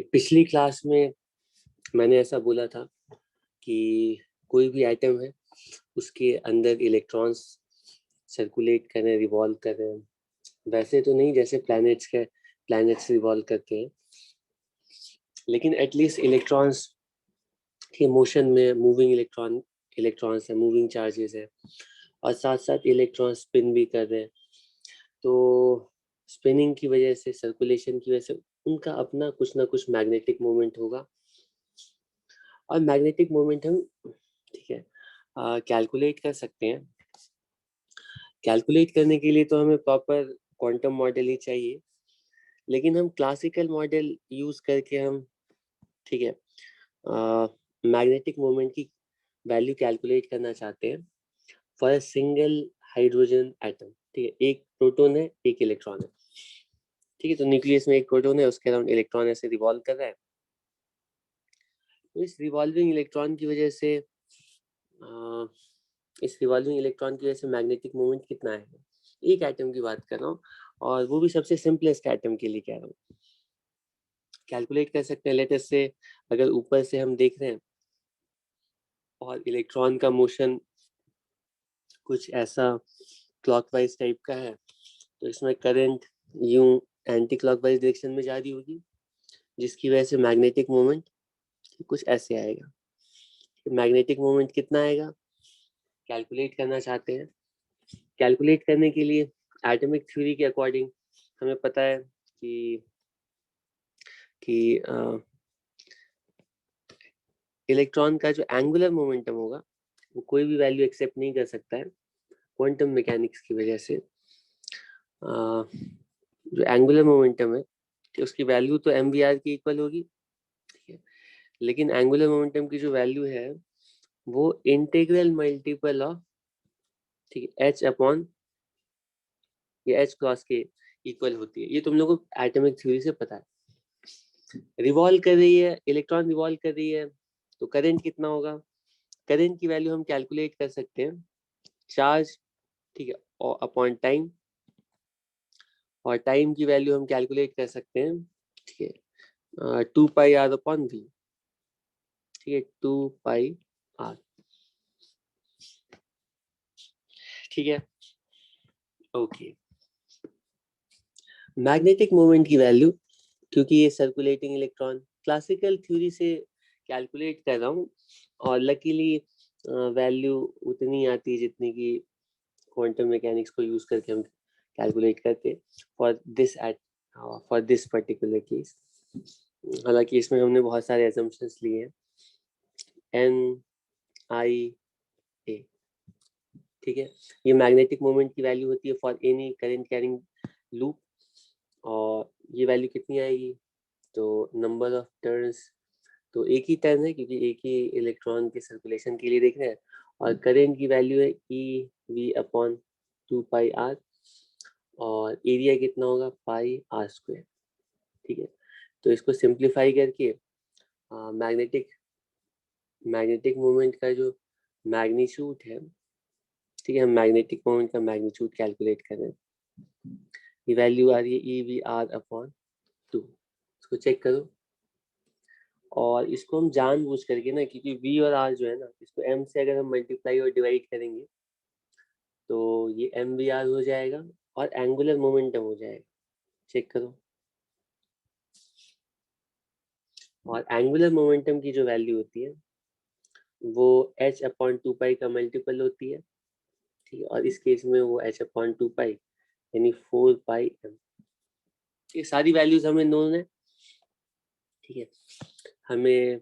पिछली क्लास में मैंने ऐसा बोला था कि कोई भी एटम है उसके अंदर इलेक्ट्रॉन्स सर्कुलेट कर रहे हैं, रिवॉल्व कर रहे हैं। वैसे तो नहीं जैसे प्लैनेट्स रिवॉल्व करते हैं, लेकिन एटलीस्ट इलेक्ट्रॉन्स के मोशन में मूविंग इलेक्ट्रॉन्स है, मूविंग चार्जेस है, और साथ साथ इलेक्ट्रॉन स्पिन भी कर रहे हैं। तो स्पिनिंग की वजह से, सर्कुलेशन की वजह से उनका अपना कुछ ना कुछ मैग्नेटिक मोमेंट होगा। और मैग्नेटिक मोमेंट हम ठीक है कैलकुलेट कर सकते हैं। कैलकुलेट करने के लिए तो हमें प्रॉपर क्वांटम मॉडल ही चाहिए, लेकिन हम क्लासिकल मॉडल यूज करके हम ठीक है मैग्नेटिक मोमेंट की वैल्यू कैलकुलेट करना चाहते हैं for a single hydrogen atom. ठीक है, एक प्रोटॉन है, एक इलेक्ट्रॉन है। ठीक है, तो न्यूक्लियस में एक प्रोटॉन है, उसके अराउंड इलेक्ट्रॉन ऐसे रिवॉल्व कर रहा है। तो इस रिवॉल्विंग इलेक्ट्रॉन की वजह से मैग्नेटिक मोमेंट कितना है, एक एटम की बात कर रहा हूँ, और वो भी सबसे सिंपलेस्ट एटम के लिए कह रहा हूँ। कैलकुलेट कर सकते हैं। लेट अस से अगर ऊपर से हम देख रहे हैं और इलेक्ट्रॉन का मोशन कुछ ऐसा क्लॉकवाइज टाइप का है, तो इसमें करंट यूं एंटी क्लॉकवाइज डायरेक्शन में जा रही होगी, जिसकी वजह से मैग्नेटिक मोमेंट कुछ ऐसे आएगा। मैग्नेटिक मोमेंट कितना आएगा कैलकुलेट करना चाहते हैं। कैलकुलेट करने के लिए एटॉमिक थ्योरी के अकॉर्डिंग हमें पता है कि इलेक्ट्रॉन का जो एंगुलर मोमेंटम होगा वो कोई भी वैल्यू एक्सेप्ट नहीं कर सकता है क्वांटम मैकेनिक्स की वजह से। जो एंगुलर मोमेंटम है उसकी वैल्यू तो mvr की इक्वल होगी, ठीक है, लेकिन एंगुलर मोमेंटम की जो वैल्यू है वो इंटीग्रल मल्टीपल ऑफ ठीक है h अपॉन ये h क्रॉस के इक्वल होती है। ये तुम लोगों को एटॉमिक थ्योरी से पता है। रिवॉल्व कर रही है, इलेक्ट्रॉन रिवॉल्व कर रही है, तो करंट कितना होगा, करंट की वैल्यू हम कैलकुलेट कर सकते हैं चार्ज ठीक है और अपॉन टाइम, और टाइम की वैल्यू हम कैलकुलेट कर सकते हैं ठीक है 2πr अपॉन v। ठीक है 2πr। ठीक है ओके। मैग्नेटिक मोमेंट की वैल्यू, क्योंकि ये सर्कुलेटिंग इलेक्ट्रॉन क्लासिकल थ्योरी से कैलकुलेट कर रहा हूँ, और लकीली वैल्यू उतनी आती है जितनी की क्वांटम मैकेनिक्स को यूज करके हम कैलकुलेट करते फॉर दिस पर्टिकुलर केस। हालांकि इसमें हमने बहुत सारे असम्पशंस लिए हैं। NIA ठीक है, ये मैग्नेटिक मोमेंट की वैल्यू होती है for any current carrying loop, और ये वैल्यू कितनी आएगी, तो नंबर ऑफ टर्न्स, तो एक ही टर्न है क्योंकि एक ही इलेक्ट्रॉन के सर्कुलेशन के लिए देख रहे हैं, और करंट की वैल्यू है EV अपॉन 2πr, और एरिया कितना होगा πr²। ठीक है, तो इसको सिंप्लीफाई करके मैग्नेटिक मोमेंट का जो मैग्नीट्यूड है, ठीक है, हम मैग्नेटिक मोमेंट का मैग्नीट्यूड कैलकुलेट करें, ये वैल्यू आ रही है EVR अपॉन 2। इसको चेक करो, और इसको हम जानबूझ करके ना, क्योंकि V और R जो है ना, इसको M से अगर हम मल्टीप्लाई और डिवाइड करेंगे तो ये MVR हो जाएगा और एंगुलर मोमेंटम हो जाएगा। चेक करो, और एंगुलर मोमेंटम की जो वैल्यू होती है वो h अपॉन 2π का मल्टीपल होती है। ठीक है, और इस केस में वो h अपॉन 2π यानी 4πm। ये सारी वैल्यूज हमें नोन है। ठीक है, हमें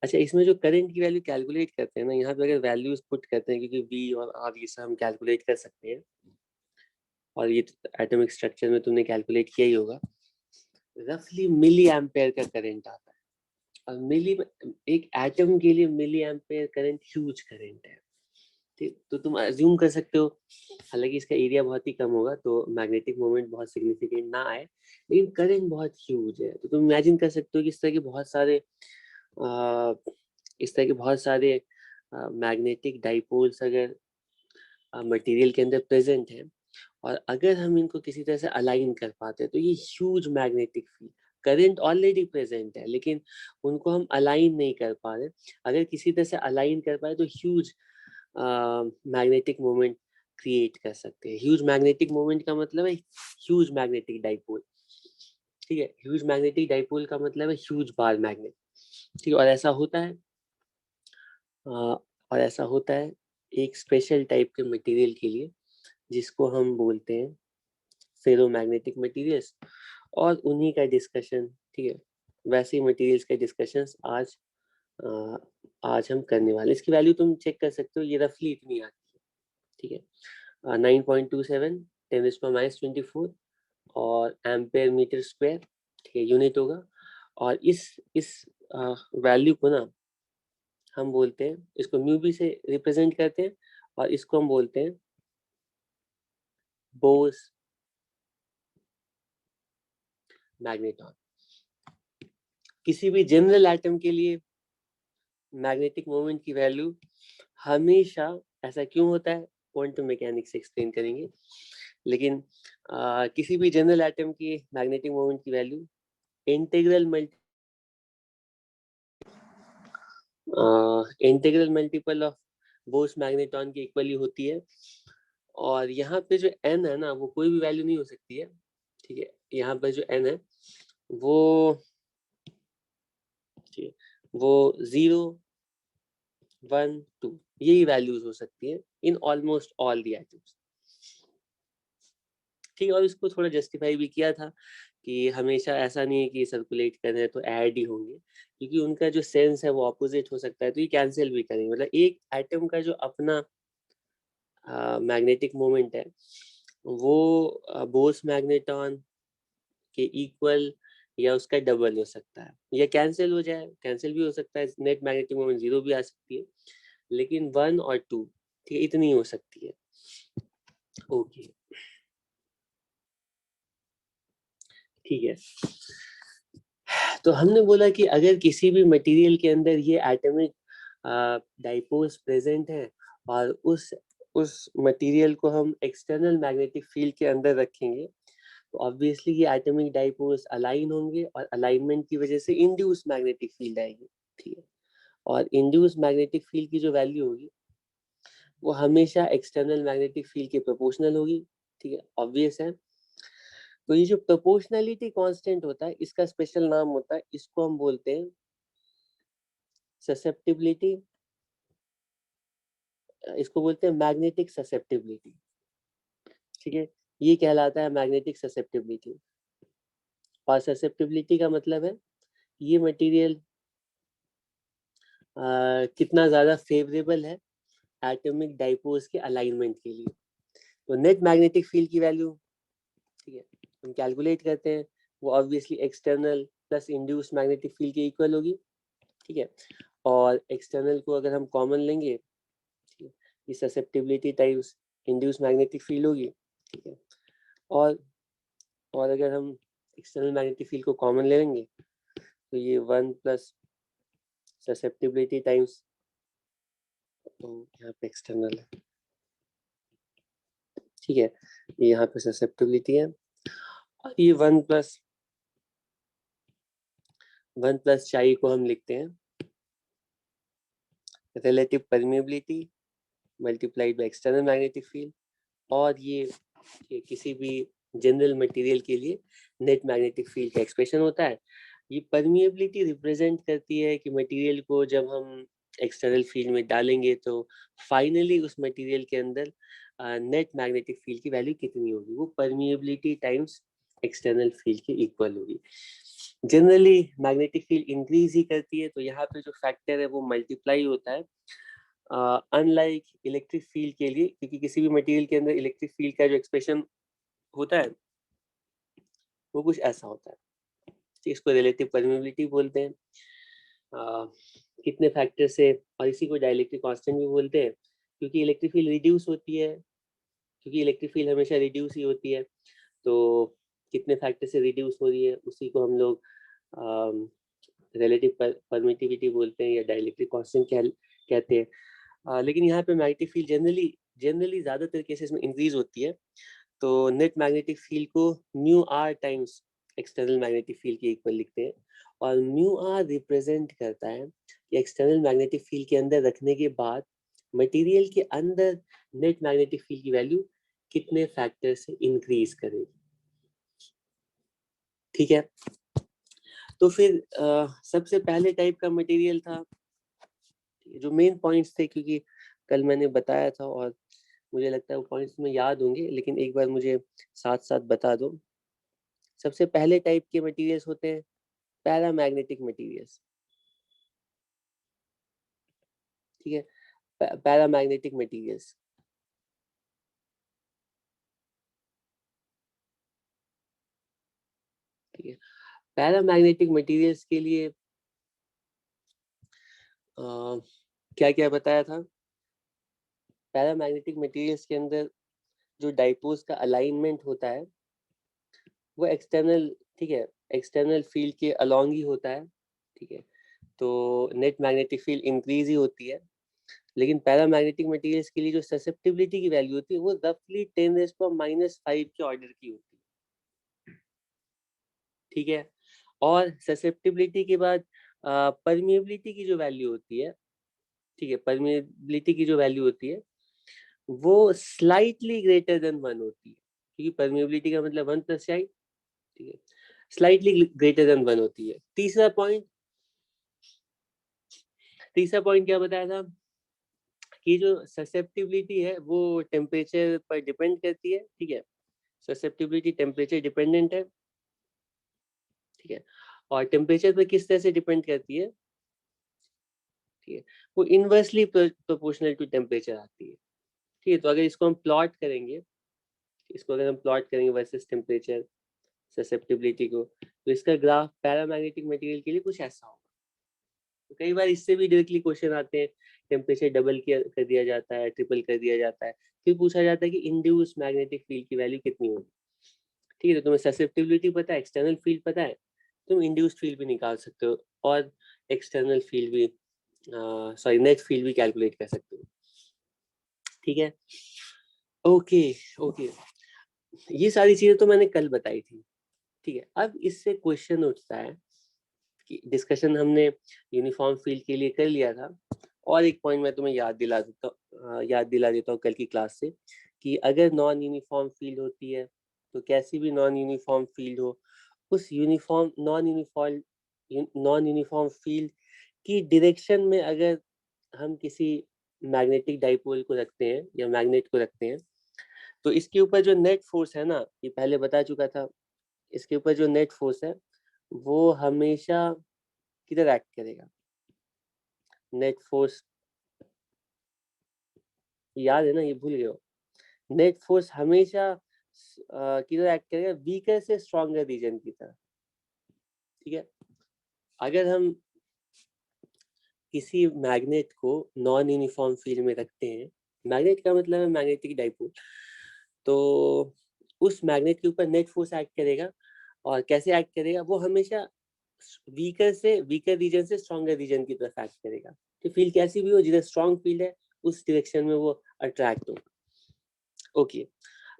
अच्छा, इसमें जो करंट की वैल्यू कैलकुलेट करते हैं ना, यहाँ पे अगर वैल्यूज पुट करते हैं, क्योंकि V और R ये सब हम कैलकुलेट कर सकते हैं, और ये एटॉमिक स्ट्रक्चर में तुमने कैलकुलेट किया ही होगा, रफली मिली एम्पेयर का करंट आता है, और मिली एक एटम के लिए milliampere current huge current है। ठीक, तो तुम अज्यूम कर सकते हो, हालांकि इसका एरिया बहुत ही कम होगा तो मैग्नेटिक मोमेंट बहुत सिग्निफिकेंट ना आए, लेकिन करंट बहुत ह्यूज है। तो तुम इमेजिन कर सकते हो कि इस तरह के बहुत सारे मैग्नेटिक डाइपोल्स अगर मटेरियल के अंदर प्रेजेंट है, और अगर हम इनको किसी तरह से अलाइन कर पाते हैं तो ये huge magnetic field, current already present है लेकिन उनको हम अलाइन नहीं कर पा रहे, अगर किसी तरह से अलाइन कर पाए तो ह्यूज मैग्नेटिक मोमेंट क्रिएट कर सकते हैं। ह्यूज मैग्नेटिक मोमेंट का मतलब है ह्यूज मैग्नेटिक डाइपोल, ठीक है। ह्यूज मैग्नेटिक डाइपोल का मतलब है ह्यूज बार मैग्नेट, ठीक है। और ऐसा होता है एक स्पेशल टाइप के मटेरियल के लिए जिसको हम बोलते हैं फेरोमैग्नेटिक मटेरियल्स, और उन्हीं का डिस्कशन, ठीक है। वैसे ही मटेरियल्स का डिस्कशंस आज हम करने वाले। इसकी वैल्यू तुम चेक कर सकते हो, ये रफली इतनी आती है, ठीक है। 9.27 10⁻24 और एम्पेयर मीटर स्क्वायर, ठीक है, यूनिट होगा। और इस वैल्यू को ना हम बोलते हैं, इसको म्यू बी से रिप्रेजेंट करते हैं और इसको हम बोलते हैं बोस मैग्नेटॉन। किसी भी जनरल एटम के लिए मैग्नेटिक मोमेंट की वैल्यू हमेशा, ऐसा क्यों होता है क्वांटम मैकेनिक्स से एक्सप्लेन करेंगे, लेकिन किसी भी जनरल एटम की मैग्नेटिक मोमेंट की value integral multiple of Bose magneton की इक्वली होती है। और यहाँ पे जो n है ना वो कोई भी वैल्यू नहीं हो सकती है, ठीक है। यहाँ पे जो n है वो 0 1 2 यही वैल्यूज हो सकती है in almost all the atoms, ठीक है। और इसको थोड़ा जस्टिफाई भी किया था कि हमेशा ऐसा नहीं है कि सर्कुलेट कर रहे हैं तो ऐड ही होंगे, क्योंकि उनका जो सेंस है वो ऑपोजिट हो सकता है, तो ये कैंसिल भी करेंगे। मतलब एक एटम का जो अपना मैग्नेटिक मोमेंट है वो बोस मैग्नेटॉन के इक्वल या उसका डबल हो सकता है, या कैंसिल हो जाए, कैंसिल भी हो सकता है, नेट मैग्नेटिक मोमेंट 0 भी आ सकती है, लेकिन 1 और 2, ठीक है, इतनी हो सकती है। ओके, ठीक है। तो हमने बोला कि अगर किसी भी मटेरियल के अंदर ये एटॉमिक डाइपोल्स प्रेजेंट है और उस मटेरियल को हम एक्सटर्नल मैग्नेटिक फील्ड के अंदर रखेंगे तो ऑब्वियसली ये एटॉमिक डाइपोल्स अलाइन होंगे और अलाइनमेंट की वजह से इंड्यूस मैग्नेटिक फील्ड आएगी, ठीक है। और इंड्यूस मैग्नेटिक फील्ड की जो वैल्यू होगी वो हमेशा एक्सटर्नल मैग्नेटिक फील्ड के प्रोपोर्शनल होगी, ठीक है, ऑब्वियस है। तो ये जो प्रोपोर्शनलिटी कांस्टेंट होता है इसका स्पेशल नाम होता है, इसको हम बोलते हैं ससेप्टिबिलिटी, इसको बोलते हैं मैग्नेटिक ससेप्टिबिलिटी, ठीक है। ये कहलाता है मैग्नेटिक ससेप्टिबिलिटी। और ससेप्टिबिलिटी का मतलब है ये मटेरियल कितना ज्यादा फेवरेबल है एटॉमिक डाइपोल्स के अलाइनमेंट के लिए। तो नेट मैग्नेटिक फील्ड की वैल्यू, ठीक है, हम कैलकुलेट करते हैं, वो obviously external plus induce magnetic field के इक्वल होगी, ठीक है। और एक्सटर्नल को अगर हम कॉमन लेंगे, ठीक है, ये susceptibility times induce magnetic field होगी, ठीक है। और अगर हम एक्सटर्नल मैग्नेटिक फील्ड को कॉमन ले लेंगे तो ये 1 प्लस ससेप्टिबिलिटी टाइम्स, तो यहाँ पे एक्सटर्नल है, ठीक है, ये यहाँ पे ससेप्टिबिलिटी है। और ये 1 प्लस चाई को हम लिखते हैं relative permeability multiplied by external magnetic field. और ये किसी भी जनरल मटेरियल के लिए नेट मैग्नेटिक फील्ड का एक्सप्रेशन होता है। ये परमिएबिलिटी रिप्रेजेंट करती है कि मटेरियल को जब हम एक्सटर्नल फील्ड में डालेंगे तो फाइनली उस मटेरियल के अंदर नेट मैग्नेटिक फील्ड की वैल्यू कितनी होगी, वो परमिएबिलिटी टाइम्स एक्सटर्नल फील्ड के इक्वल होगी। जनरली मैग्नेटिक फील्ड इंक्रीज ही करती है, तो यहाँ पे जो फैक्टर है वो मल्टीप्लाई होता है, अनलाइक इलेक्ट्रिक फील्ड के लिए, क्योंकि किसी भी मटेरियल के अंदर इलेक्ट्रिक फील्ड का जो एक्सप्रेशन होता है वो कुछ ऐसा होता है, इसको रिलेटिव परमिएबिलिटी बोलते हैं। कितने फैक्टर से, और इसी को डाइलेक्ट्रिक कांस्टेंट भी बोलते हैं, क्योंकि इलेक्ट्रिक फील्ड रिड्यूस होती है, क्योंकि इलेक्ट्रिक फील्ड हमेशा रिड्यूस ही होती है, तो कितने फैक्टर से रिड्यूस हो रही है उसी को हम लोग रिलेटिव परमिटिविटी बोलते हैं या डाइलेक्ट्रिक कांस्टेंट कहते हैं। लेकिन यहाँ पे मैग्नेटिक फील्ड जनरली ज्यादातर केसेस में इंक्रीज होती है, तो नेट मैग्नेटिक फील्ड को mu r times external magnetic field के इक्वल लिखते हैं, और म्यू आर रिप्रेजेंट करता है कि एक्सटर्नल मैग्नेटिक फील्ड के अंदर रखने के बाद मटेरियल के अंदर नेट मैग्नेटिक फील्ड की वैल्यू कितने फैक्टर से इंक्रीज करेगी। ठीक है, तो फिर सबसे पहले टाइप का मटेरियल था, जो मेन पॉइंट्स थे, क्योंकि कल मैंने बताया था और मुझे लगता है वो पॉइंट्स में याद होंगे, लेकिन एक बार मुझे साथ साथ बता दो। सबसे पहले टाइप के मटेरियल्स होते हैं पैरामैग्नेटिक मटेरियल्स। ठीक है, पैरामैग्नेटिक मटेरियल्स। ठीक है, पैरामैग्नेटिक मटेरियल्स के लिए क्या क्या बताया था। पैरामैग्नेटिक मटेरियल्स के अंदर जो डाइपोज का अलाइनमेंट होता है वो एक्सटर्नल, ठीक है, एक्सटर्नल फील्ड के अलोंग ही होता है। ठीक है, तो नेट मैग्नेटिक फील्ड इंक्रीज ही होती है, लेकिन पैरामैग्नेटिक मटेरियल्स के लिए जो ससेप्टिबिलिटी की वैल्यू होती है वो रफली 10⁻⁵ के ऑर्डर की होती है। ठीक है, और ससेप्टिबिलिटी के बाद परमिएबिलिटी की जो वैल्यू होती है, ठीक है, परमिएबिलिटी की जो वैल्यू होती है वो स्लाइटली ग्रेटर देन 1 होती है, क्योंकि परमिएबिलिटी का मतलब 1 + i। ठीक है, स्लाइटली ग्रेटर देन 1 होती है। तीसरा पॉइंट क्या बताया था कि जो ससेप्टिबिलिटी है वो टेम्परेचर पर डिपेंड करती है। ठीक है, ससेप्टिबिलिटी टेम्परेचर डिपेंडेंट है। ठीक है, और टेम्परेचर पर किस तरह से डिपेंड करती है, ठीक है, वो इनवर्सली प्रोपोर्शनल टू टेम्परेचर आती है। ठीक है, तो अगर इसको हम प्लॉट करेंगे, इसको अगर हम प्लॉट करेंगे वर्सेस टेम्परेचर ससेप्टिबिलिटी को, तो इसका ग्राफ पैरामैग्नेटिक मटेरियल के लिए कुछ ऐसा होगा। तो कई बार इससे भी डायरेक्टली क्वेश्चन आते हैं, टेम्परेचर डबल कर दिया जाता है, ट्रिपल कर दिया जाता है, फिर पूछा जाता है कि इंड्यूस मैग्नेटिक फील्ड की वैल्यू कितनी होगी। ठीक है, तो तुम्हें ससेप्टिबिलिटी पता है, एक्सटर्नल फील्ड पता है, तुम इंड्यूस्ड फील्ड भी निकाल सकते हो और एक्सटर्नल फील्ड भी, सॉरी, नेट फील्ड भी कैलकुलेट कर सकते हो। ठीक है, ओके ओके, ये सारी चीजें तो मैंने कल बताई थी। ठीक है, अब इससे क्वेश्चन उठता है कि डिस्कशन हमने यूनिफॉर्म फील्ड के लिए कर लिया था, और एक पॉइंट मैं तुम्हें याद दिला देता हूँ कल की क्लास से, कि अगर नॉन यूनिफॉर्म फील्ड होती है तो कैसी भी नॉन यूनिफॉर्म फील्ड हो, उस नॉन यूनिफॉर्म फील्ड की डायरेक्शन में अगर हम किसी मैग्नेटिक डाइपोल को रखते हैं या मैग्नेट को रखते हैं, तो इसके ऊपर जो नेट फोर्स है ना, ये पहले बता चुका था, इसके ऊपर जो नेट फोर्स है वो हमेशा किधर एक्ट करेगा, नेट फोर्स याद है ना, ये भूल गए हो। नेट फोर्स हमेशा किधर एक्ट करेगा, वीकर से स्ट्रॉन्गर रीजन की तरफ। ठीक है, अगर हम किसी मैग्नेट को नॉन यूनिफॉर्म फील्ड में रखते हैं, मैग्नेट का मतलब है मैग्नेटिक डाइपोल, तो उस मैग्नेट के ऊपर नेट फोर्स एक्ट करेगा, और कैसे एक्ट करेगा, वो हमेशा वीकर रीजन से स्ट्रॉन्गर रीजन की तरफ एक्ट करेगा। तो फील्ड कैसी भी हो, जिधर स्ट्रॉन्ग फील्ड है उस डायरेक्शन में वो अट्रैक्ट हो। ओके,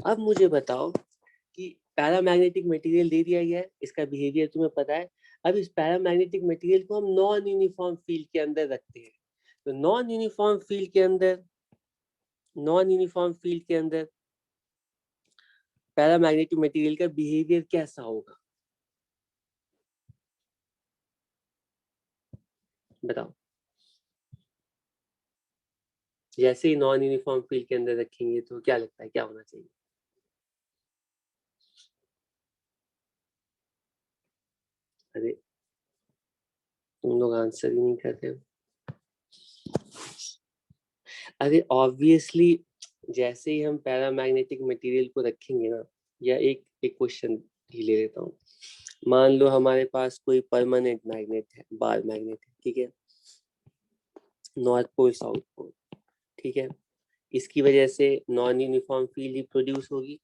अब मुझे बताओ कि पैरामैग्नेटिक मटेरियल दे दिया गया है, इसका बिहेवियर तुम्हें पता है। अब इस पैरामैग्नेटिक मटेरियल को हम नॉन यूनिफॉर्म फील्ड के अंदर रखते हैं, तो नॉन यूनिफॉर्म फील्ड के अंदर पैरामैग्नेटिक मटेरियल का बिहेवियर कैसा होगा, बताओ। जैसे ही नॉन यूनिफॉर्म फील्ड के अंदर रखेंगे तो क्या लगता है क्या होना चाहिए। अरे तुम लोग आंसर ही नहीं करते हो। अरे ऑब्वियसली, जैसे ही हम पैरामैग्नेटिक मटेरियल को रखेंगे ना, या एक एक क्वेश्चन ही ले लेता हूँ। मान लो हमारे पास कोई परमानेंट मैग्नेट है, बार मैग्नेट है, ठीक है, नॉर्थ पोल साउथ पोल। ठीक है, इसकी वजह से नॉन यूनिफॉर्म फील्ड ही प्रोड्यूस होगी।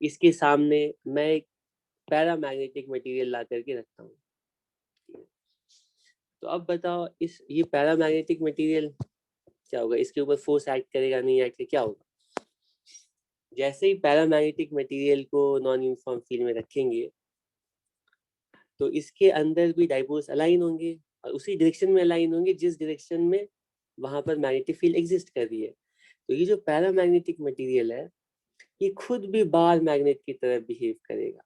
इसके सामने मैं एक पैरामैग्नेटिक मटेरियल ला करके रखता हूँ। तो अब बताओ, इस ये पैरामैग्नेटिक मटेरियल क्या होगा, इसके ऊपर फोर्स एक्ट करेगा नहीं एक्ट, क्या होगा। जैसे ही पैरामैग्नेटिक मटेरियल को नॉन यूनिफॉर्म फील्ड में रखेंगे तो इसके अंदर भी डाइपोल्स अलाइन होंगे और उसी डायरेक्शन में अलाइन होंगे जिस डायरेक्शन में वहां पर मैग्नेटिक फील्ड एग्जिस्ट कर रही है। तो ये जो पैरामैग्नेटिक मटेरियल है ये खुद भी बार मैग्नेट की तरह बिहेव करेगा।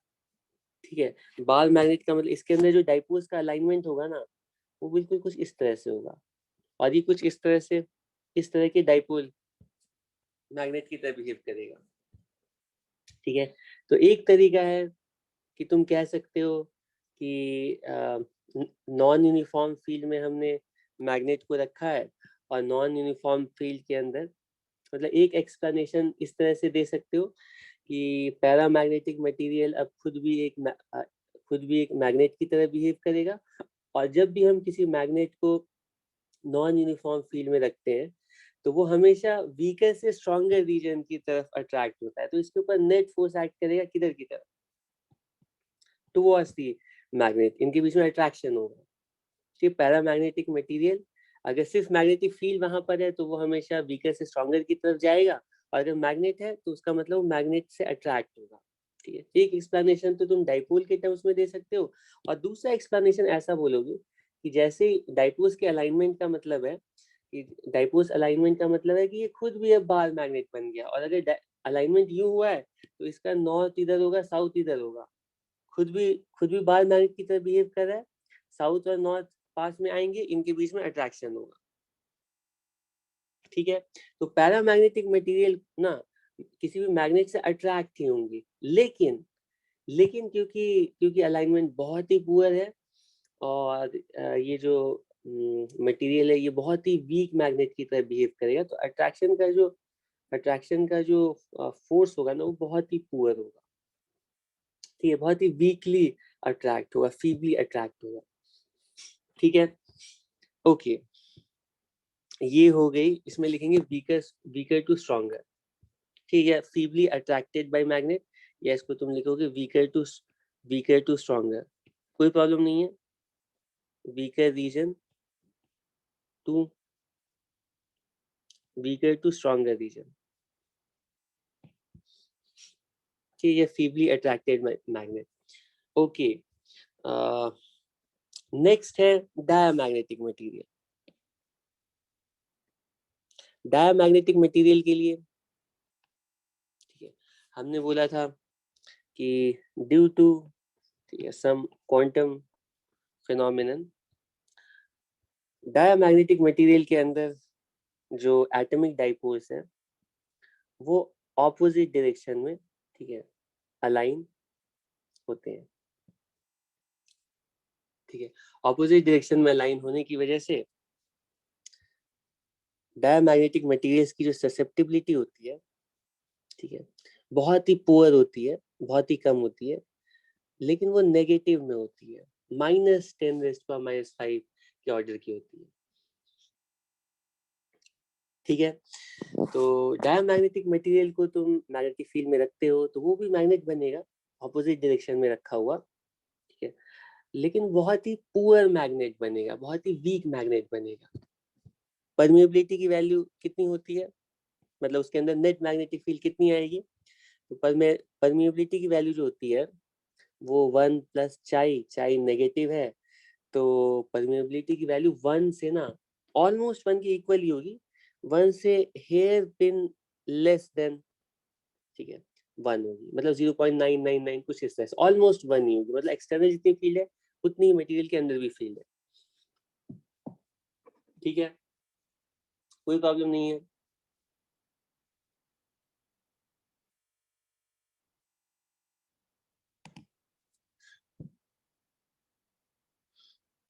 ठीक है, बार मैग्नेट का मतलब इसके अंदर जो डाइपोल्स का अलाइनमेंट होगा ना वो बिल्कुल कुछ इस तरह से होगा और ये कुछ इस तरह से, इस तरह के डाइपोल मैग्नेट की तरह बिहेव करेगा। ठीक है, तो एक तरीका है कि तुम कह सकते हो कि नॉन यूनिफॉर्म फील्ड में हमने मैग्नेट को रखा है और नॉन यूनिफॉर्म फील्ड के अंदर, मतलब एक एक्सप्लेनेशन इस तरह से दे सकते हो कि पैरामैग्नेटिक मटेरियल अब खुद भी एक मैग्नेट की तरह बिहेव करेगा और जब भी हम किसी मैग्नेट को नॉन यूनिफॉर्म फील्ड में रखते हैं तो वो हमेशा वीकर से स्ट्रॉन्गर रीजन की तरफ अट्रैक्ट होता है। तो इसके ऊपर नेट फोर्स एक्ट करेगा किधर की तरफ, टुवर्ड्स दी मैग्नेट, इनके बीच में अट्रैक्शन होगा। ठीक, पैरामैग्नेटिक मटेरियल अगर सिर्फ मैग्नेटिक फील्ड वहां पर है तो वो हमेशा वीकर से स्ट्रॉन्गर की तरफ जाएगा और अगर मैग्नेट है तो उसका मतलब वो मैग्नेट से अट्रैक्ट होगा। ठीक है, एक एक्सप्लेनेशन तो तुम डाइपोल के टर्म्स में दे सकते हो और दूसरा एक्सप्लेनेशन ऐसा बोलोगे कि जैसे डाइपोल्स के अलाइनमेंट का मतलब है कि डाइपोल्स अलाइनमेंट का मतलब है कि ये खुद भी अब बार मैग्नेट बन गया और अगर अलाइनमेंट यूं हुआ है तो इसका नॉर्थ इधर होगा साउथ इधर होगा, खुद भी बार मैग्नेट की तरह बिहेव कर रहा है, साउथ और नॉर्थ पास में आएंगे, इनके बीच में अट्रैक्शन होगा। ठीक है, तो पैरामैग्नेटिक मटेरियल ना किसी भी मैग्नेट से अट्रैक्ट ही होंगी, लेकिन क्योंकि क्योंकि अलाइनमेंट बहुत ही पुअर है और ये जो मटेरियल है ये बहुत ही वीक मैग्नेट की तरह बिहेव करेगा तो अट्रैक्शन का जो फोर्स होगा ना वो बहुत ही पुअर होगा। ठीक है, बहुत ही वीकली अट्रैक्ट होगा, फीबली अट्रैक्ट होगा। ठीक है, ओके, ये हो गई, इसमें लिखेंगे वीकर वीकर टू स्ट्रॉन्गर। ठीक है, फीबली अट्रैक्टेड बाय मैग्नेट, या इसको तुम लिखोगे वीकर टू स्ट्रॉन्गर, कोई प्रॉब्लम नहीं है। Weaker region to weaker to stronger region. ठीक है, feebly attracted magnet. Okay, next है डायमैग्नेटिक मटेरियल। डायमैग्नेटिक मटेरियल के लिए ठीक है, हमने बोला था कि due to some quantum phenomenon diamagnetic material के अंदर जो एटॉमिक डाइपोल्स हैं वो ऑपोजिट डायरेक्शन में, ठीक है, अलाइन होते हैं। ठीक है, ऑपोजिट डायरेक्शन में अलाइन होने की वजह से डायमैग्नेटिक मटेरियल्स की जो ससेप्टिबिलिटी होती है, ठीक है, बहुत ही पुअर होती है, बहुत ही कम होती है, लेकिन वो नेगेटिव में होती है, -10⁻⁵ के ऑर्डर की होती है। ठीक है, तो डायमैग्नेटिक मटेरियल को तुम मैग्नेटिक फील्ड में रखते हो तो वो भी मैग्नेट बनेगा ऑपोजिट डायरेक्शन में रखा हुआ। ठीक है, लेकिन बहुत ही पुअर मैग्नेट बनेगा, बहुत ही वीक मैग्नेट बनेगा। परमिएबिलिटी की वैल्यू कितनी होती है, मतलब उसके अंदर नेट मैग्नेटिक फील्ड कितनी आएगी, तो परमिएबिलिटी की वैल्यू जो होती है वो 1 प्लस चाई नेगेटिव है, तो परमिएबिलिटी की वैल्यू 1 से ना ऑलमोस्ट 1 के इक्वल ही होगी, 1 से हेयर पिन लेस देन, ठीक है, 1 होगी, मतलब 0.999 कुछ इस तरह से, ऑलमोस्ट 1 ही होगी, मतलब एक्सटर्नल जितनी फील्ड है उतनी मटेरियल के अंदर भी फील्ड है। ठीक है, कोई प्रॉब्लम नहीं है।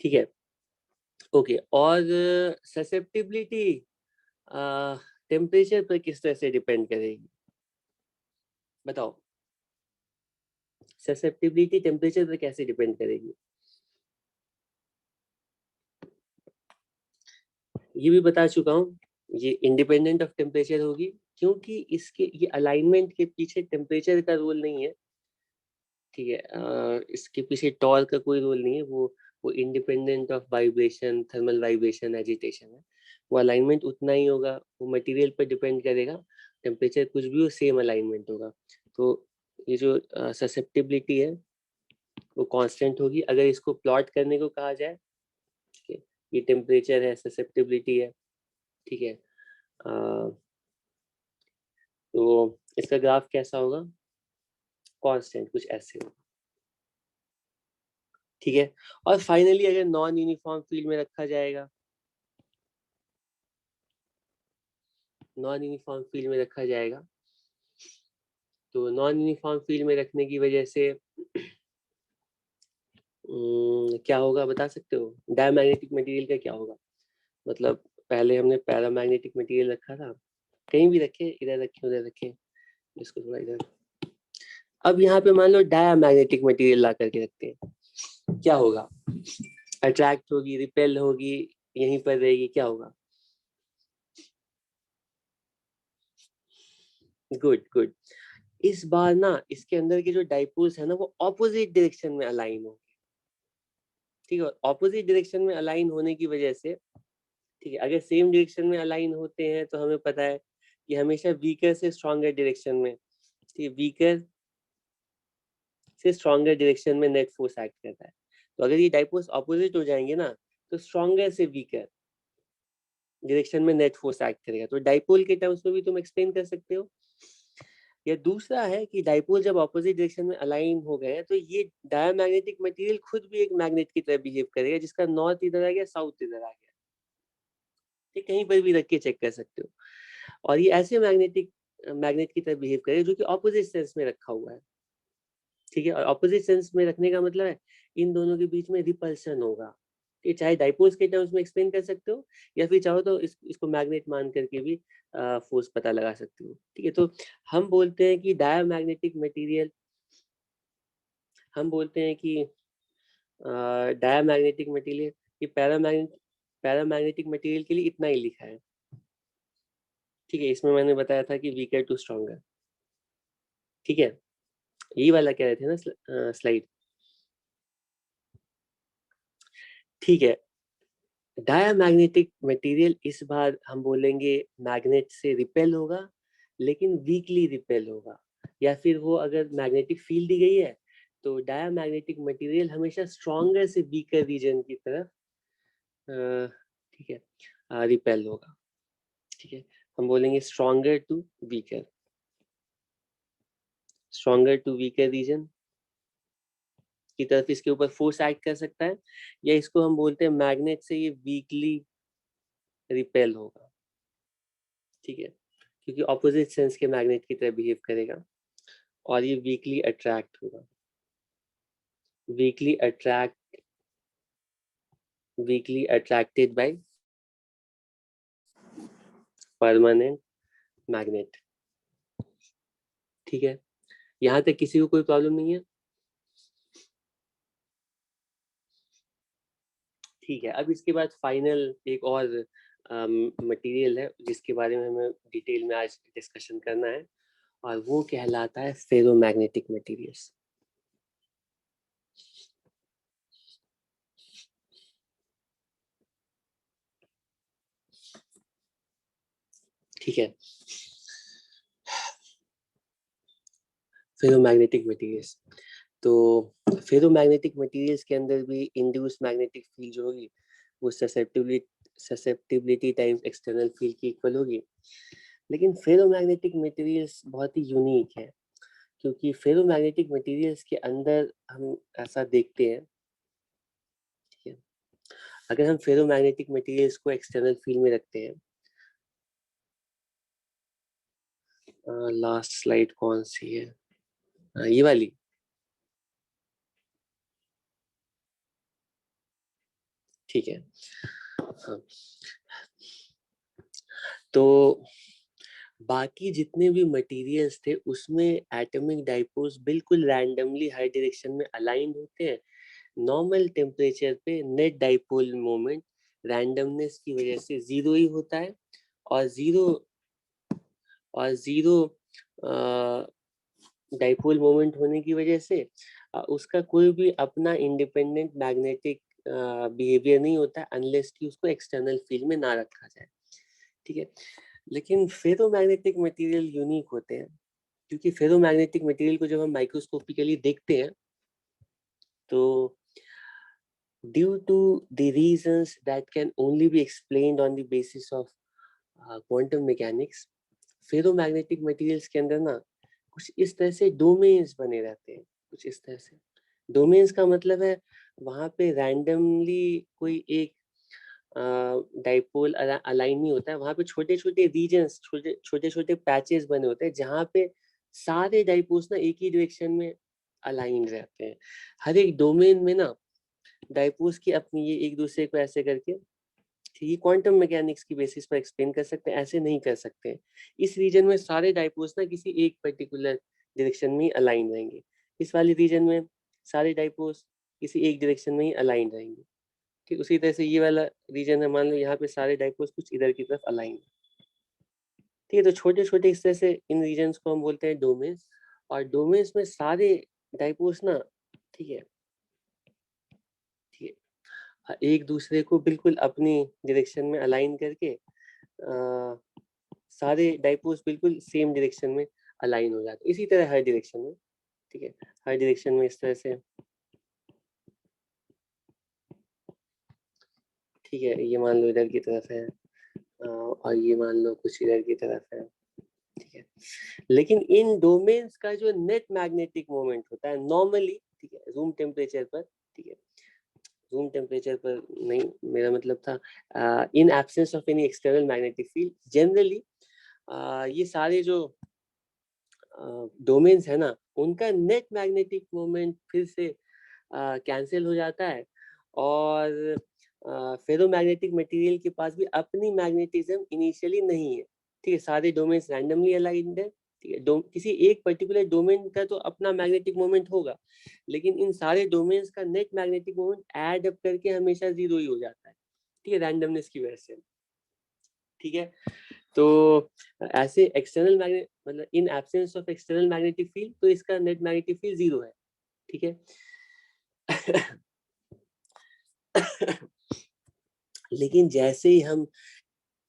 ठीक है, ओके, और ससेप्टिबिलिटी टेम्परेचर पर किस तरह से डिपेंड करेगी, बताओ, ससेप्टिबिलिटी टेम्परेचर पर कैसे डिपेंड करेगी? ये भी बता चुका हूँ, ये इंडिपेंडेंट ऑफ टेम्परेचर होगी क्योंकि इसके ये अलाइनमेंट के पीछे टेम्परेचर का रोल नहीं है। ठीक है, इसके पीछे टॉर्क का कोई रोल नहीं है, वो independent of vibration, thermal vibration, agitation है, वो अलाइनमेंट उतना ही होगा, वो मटेरियल पर डिपेंड करेगा। टेम्परेचर कुछ भी हो सेम अलाइनमेंट होगा। तो ये जो ससेप्टिबिलिटी है वो कांस्टेंट होगी। अगर इसको प्लॉट करने को कहा जाए, ठीक है, ये टेम्परेचर है, ससेप्टिबिलिटी है, ठीक है, तो इसका ग्राफ कैसा होगा, कांस्टेंट कुछ ऐसे होगा, ठीक है। और फाइनली अगर नॉन यूनिफॉर्म फील्ड में रखा जाएगा, नॉन यूनिफॉर्म फील्ड में रखा जाएगा, तो नॉन यूनिफॉर्म फील्ड में रखने की वजह से क्या होगा बता सकते हो, डायमैग्नेटिक मटेरियल का क्या होगा। मतलब पहले हमने पैरामैग्नेटिक मटेरियल रखा था, कहीं भी रखे, इधर रखे उधर रखे, इसको थोड़ा इधर। अब यहाँ पे मान लो डायमैग्नेटिक मटेरियल ला करके रखते हैं, क्या होगा, अट्रैक्ट होगी, रिपेल होगी, यहीं पर रहेगी, क्या होगा। Good good. इस बार ना इसके अंदर के जो डाइपोल्स है ना वो ऑपोजिट डायरेक्शन में अलाइन हो, ठीक है। ऑपोजिट डायरेक्शन में अलाइन होने की वजह से, ठीक है, अगर सेम डायरेक्शन में अलाइन होते हैं तो हमें पता है कि हमेशा वीकर से स्ट्रॉन्गर डायरेक्शन में, ठीक है, वीकर से स्ट्रॉन्गर डायरेक्शन में नेट फोर्स एक्ट करता है। तो अगर ये डाइपोल्स ऑपोजिट हो जाएंगे ना तो स्ट्रॉन्गर से वीकर डायरेक्शन में नेट फोर्स एक्ट करेगा। तो डाइपोल के टर्म्स में भी तुम एक्सप्लेन कर सकते हो। या दूसरा है कि डाइपोल जब ऑपोजिट डायरेक्शन में अलाइन हो गए तो ये डायमैग्नेटिक मटेरियल खुद भी एक मैग्नेट की तरह बिहेव करेगा, जिसका नॉर्थ इधर आ गया, साउथ इधर आ गया, ये कहीं पर भी रख के चेक कर सकते हो। और ये ऐसे मैग्नेट की तरह बिहेव करेगा जो कि ऑपोजिट सेंस में रखा हुआ है, ठीक है। और ऑपोजिट सेंस में रखने का मतलब है इन दोनों के बीच में रिपल्शन होगा। ये चाहे डाइपोल्स के टर्म्स में एक्सप्लेन कर सकते हो या फिर चाहो तो इसको मैग्नेट मान करके भी फोर्स पता लगा सकते हो, ठीक है। तो हम बोलते हैं कि डायमैग्नेटिक मटेरियल, हम बोलते हैं कि डायमैग्नेटिक मटेरियल, ये पैरामैग्नेटिक मटेरियल के लिए इतना ही लिखा है, ठीक है। इसमें मैंने बताया था कि वीकर टू स्ट्रॉन्गर, ठीक है। यही वाला कह रहे थे ना स्लाइड, ठीक है। डायमैग्नेटिक मटेरियल इस बार हम बोलेंगे मैग्नेट से रिपेल होगा, लेकिन वीकली रिपेल होगा। या फिर वो अगर मैग्नेटिक फील्ड दी गई है तो डायमैग्नेटिक मटेरियल हमेशा स्ट्रॉन्गर से वीकर रीजन की तरफ, ठीक है, रिपेल होगा, ठीक है। हम बोलेंगे stronger to weaker, stronger to weaker region की तरफ इसके ऊपर फोर्स एक्ट कर सकता है, या इसको हम बोलते हैं मैग्नेट से ये वीकली रिपेल होगा, ठीक है, क्योंकि ऑपोजिट सेंस के मैग्नेट की तरह बिहेव करेगा। और ये वीकली अट्रैक्ट होगा, weekly attract, weekly attracted by permanent magnet, ठीक है। यहाँ तक किसी को कोई प्रॉब्लम नहीं है, ठीक है। अब इसके बाद फाइनल एक और मटेरियल है जिसके बारे में हमें डिटेल में आज डिस्कशन करना है, और वो कहलाता है फेरोमैग्नेटिक मटेरियल्स, ठीक है। फेरोमैग्नेटिक मटेरियल्स, तो फेरोमैग्नेटिक मटेरियल्स के अंदर भी इंड्यूस मैग्नेटिक फील्ड जो होगी वो ससेप्टिबिलिटी टाइम्स एक्सटर्नल फील्ड की इक्वल होगी। लेकिन फेरोमैग्नेटिक मटेरियल्स बहुत ही यूनिक है, क्योंकि फेरोमैग्नेटिक मटेरियल्स के अंदर हम ऐसा देखते हैं, ठीक है, अगर हम फेरोमैग्नेटिक मटेरियल्स को एक्सटर्नल फील्ड में रखते हैं, लास्ट स्लाइड कौन सी है, ये वाली, ठीक है, हाँ। तो बाकी जितने भी मटेरियल्स थे उसमें एटॉमिक डाइपोल्स बिल्कुल रैंडमली हर डायरेक्शन में अलाइन होते हैं। नॉर्मल टेम्परेचर पे नेट डाइपोल मोमेंट रैंडमनेस की वजह से जीरो ही होता है, और जीरो डाइपोल मोमेंट होने की वजह से उसका कोई भी अपना इंडिपेंडेंट मैग्नेटिक बिहेवियर नहीं होता अनलेस कि उसको एक्सटर्नल फील्ड में ना रखा जाए, ठीक है। लेकिन फेरोमैग्नेटिक मटेरियल यूनिक होते हैं, क्योंकि फेरोमैग्नेटिक मटेरियल को जब हम माइक्रोस्कोपिकली देखते हैं तो due to the reasons that can only be explained on the basis of quantum mechanics, ferromagnetic materials के अंदर ना कुछ इस तरह से डोमेन्स बने रहते हैं, कुछ इस तरह से। डोमेन्स का मतलब है वहां पे रैंडमली कोई एक डाइपोल अलाइन नहीं होता है, वहां पे छोटे छोटे रीजन्स, छोटे छोटे पैचेस बने होते हैं जहां पे सारे डाइपोल्स ना एक ही डायरेक्शन में अलाइन रहते हैं। हर एक डोमेन में ना डाइपोल्स की अपनी, ये एक दूसरे को ऐसे करके, ठीक है, क्वांटम मैकेनिक्स की बेसिस पर एक्सप्लेन कर सकते हैं, ऐसे नहीं कर सकते हैं। इस रीजन में सारे डाइपोल्स ना किसी एक पर्टिकुलर डायरेक्शन में अलाइन रहेंगे, इस वाले रीजन में सारे डाइपोल्स किसी एक डायरेक्शन में ही अलाइन रहेंगे। ठीक, उसी तरह से ये वाला रीजन है, मान लो यहाँ पे सारे डाइपोल्स कुछ इधर की तरफ अलाइन है। ठीक है, तो छोटे छोटे इस तरह से इन रीजन्स को हम बोलते हैं डोमेन्स, और डोमेन्स में सारे डाइपोल्स ना, ठीक है, ठीक है, एक दूसरे को बिल्कुल अपनी डायरेक्शन में अलाइन करके सारे डाइपोल्स बिल्कुल सेम डायरेक्शन में अलाइन हो जाते हैं। इसी तरह हर डायरेक्शन में, ठीक है, हर डायरेक्शन में इस तरह से, ठीक है, ये मान लो इधर की तरफ है और ये मान लो कुछ इधर की तरफ है, ठीक है। लेकिन इन डोमेन्स का जो नेट मैग्नेटिक मोमेंट होता है नॉर्मली, ठीक है, रूम टेम्परेचर पर, ठीक है, रूम टेम्परेचर पर नहीं, मेरा मतलब था in absence of any external magnetic field, generally ये सारे जो डोमेन्स है ना, उनका नेट मैग्नेटिक मोमेंट फिर से कैंसिल हो जाता है, और फेरोमैग्नेटिक मटेरियल के पास भी अपनी मैग्नेटिज्म इनिशियली नहीं है। ठीक है, सारे डोमेन्स रैंडमली अलाइंड है, ठीक है, किसी एक पर्टिकुलर डोमेन का तो अपना मैग्नेटिक मोमेंट होगा, लेकिन इन सारे डोमेन्स का net magnetic moment add up करके हमेशा जीरो ही हो जाता है, ठीक है, रैंडमनेस की वजह से। ठीक है, तो ऐसे एक्सटर्नल मैग्नेट, मतलब in absence of external magnetic field, तो इसका नेट मैग्नेटिक फील्ड जीरो है, ठीक है। लेकिन जैसे ही हम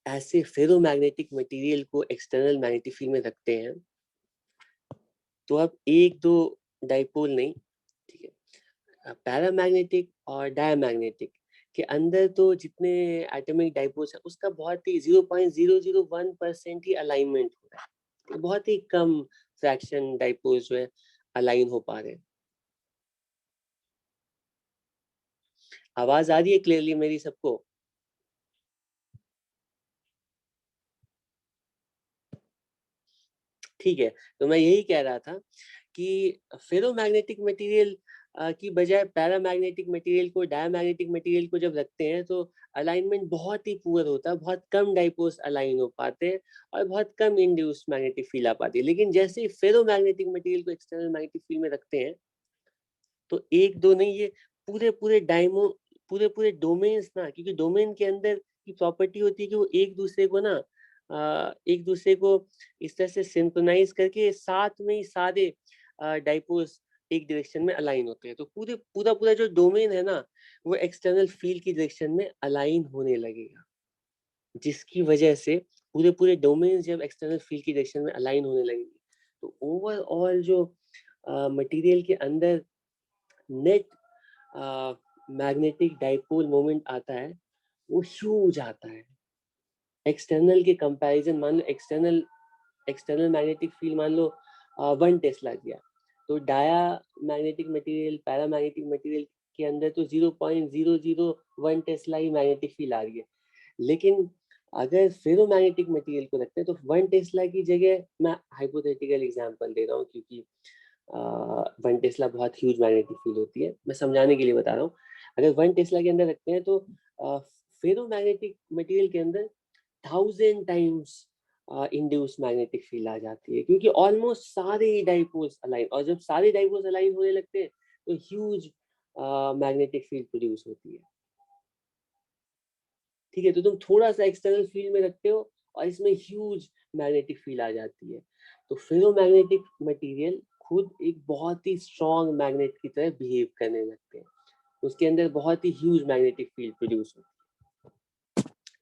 ऐसे फेरोमैग्नेटिक मटेरियल को एक्सटर्नल मैग्नेटिक फील्ड में रखते हैं, तो अब एक दो डाइपोल नहीं, ठीक है, पैरामैग्नेटिक और डायमैग्नेटिक के अंदर तो जितने एटॉमिक डाइपोल्स है उसका बहुत ही 0.001% ही अलाइनमेंट हो रहा है, बहुत ही कम फ्रैक्शन डाइपोल्स जो है अलाइन हो पा रहे हैं। आवाज आ रही है क्लियरली मेरी सबको? ठीक है, तो मैं यही कह रहा था कि फेरोमैग्नेटिक मटेरियल की बजाय पैरामैग्नेटिक मटेरियल को, डायमैग्नेटिक मटेरियल को जब रखते हैं तो अलाइनमेंट बहुत ही पुअर होता है, बहुत कम डाइपोल्स अलाइन हो पाते हैं और बहुत कम इंड्यूस्ड मैग्नेटिक फील्ड आ पाती है। लेकिन जैसे ही फेरोमैग्नेटिक मटेरियल को एक्सटर्नल मैग्नेटिक फील्ड में रखते हैं तो एक दो नहीं, ये पूरे पूरे डायमो, पूरे पूरे डोमेन्स ना, क्योंकि डोमेन के अंदर की प्रॉपर्टी होती है कि वो एक दूसरे को ना एक दूसरे को इस तरह से सिंक्रोनाइज करके साथ में ही सारे डाइपोल्स एक डायरेक्शन में अलाइन होते हैं, तो पूरे पूरा पूरा जो डोमेन है ना वो एक्सटर्नल फील्ड की डायरेक्शन में अलाइन होने लगेगा, जिसकी वजह से पूरे पूरे डोमेन जब एक्सटर्नल फील्ड की डायरेक्शन में अलाइन होने लगेंगे तो ओवरऑल जो मटेरियल के अंदर नेट मैग्नेटिक डाइपोल मोमेंट आता है वो ह्यूज आता है एक्सटर्नल के कंपैरिजन। मान लो एक्सटर्नल एक्सटर्नल मैग्नेटिक फील्ड मान लो 1 टेस्ला दिया, तो diamagnetic material, paramagnetic material के अंदर तो 0.001 टेस्ला ही मैग्नेटिक फील्ड आ रही है। लेकिन अगर फेरोमैग्नेटिक मटेरियल को रखते हैं तो 1 टेस्ला की जगह, मैं हाइपोथेटिकल एग्जांपल दे रहा हूँ क्योंकि 1 टेस्ला बहुत ह्यूज मैग्नेटिक फील्ड होती है, मैं समझाने के लिए बता रहा हूँ। अगर 1 टेस्ला के अंदर रखते हैं तो फेरोमैग्नेटिक मटेरियल के अंदर 1000 टाइम्स इंड्यूस मैग्नेटिक फील्ड आ जाती है, क्योंकि ऑलमोस्ट सारे डाइपोल्स अलाइन, और जब सारे डाइपोल्स अलाइन होने लगते हैं तो ह्यूज मैग्नेटिक फील्ड प्रोड्यूस होती है। ठीक है, तो तुम थोड़ा सा एक्सटर्नल फील्ड में रखते हो और इसमें ह्यूज मैग्नेटिक फील्ड आ जाती है, तो फेरोमैग्नेटिक मटेरियल खुद एक बहुत ही स्ट्रॉन्ग मैग्नेट की तरह बिहेव करने लगते हैं, उसके अंदर बहुत ही ह्यूज मैग्नेटिक फील्ड प्रोड्यूस होती है।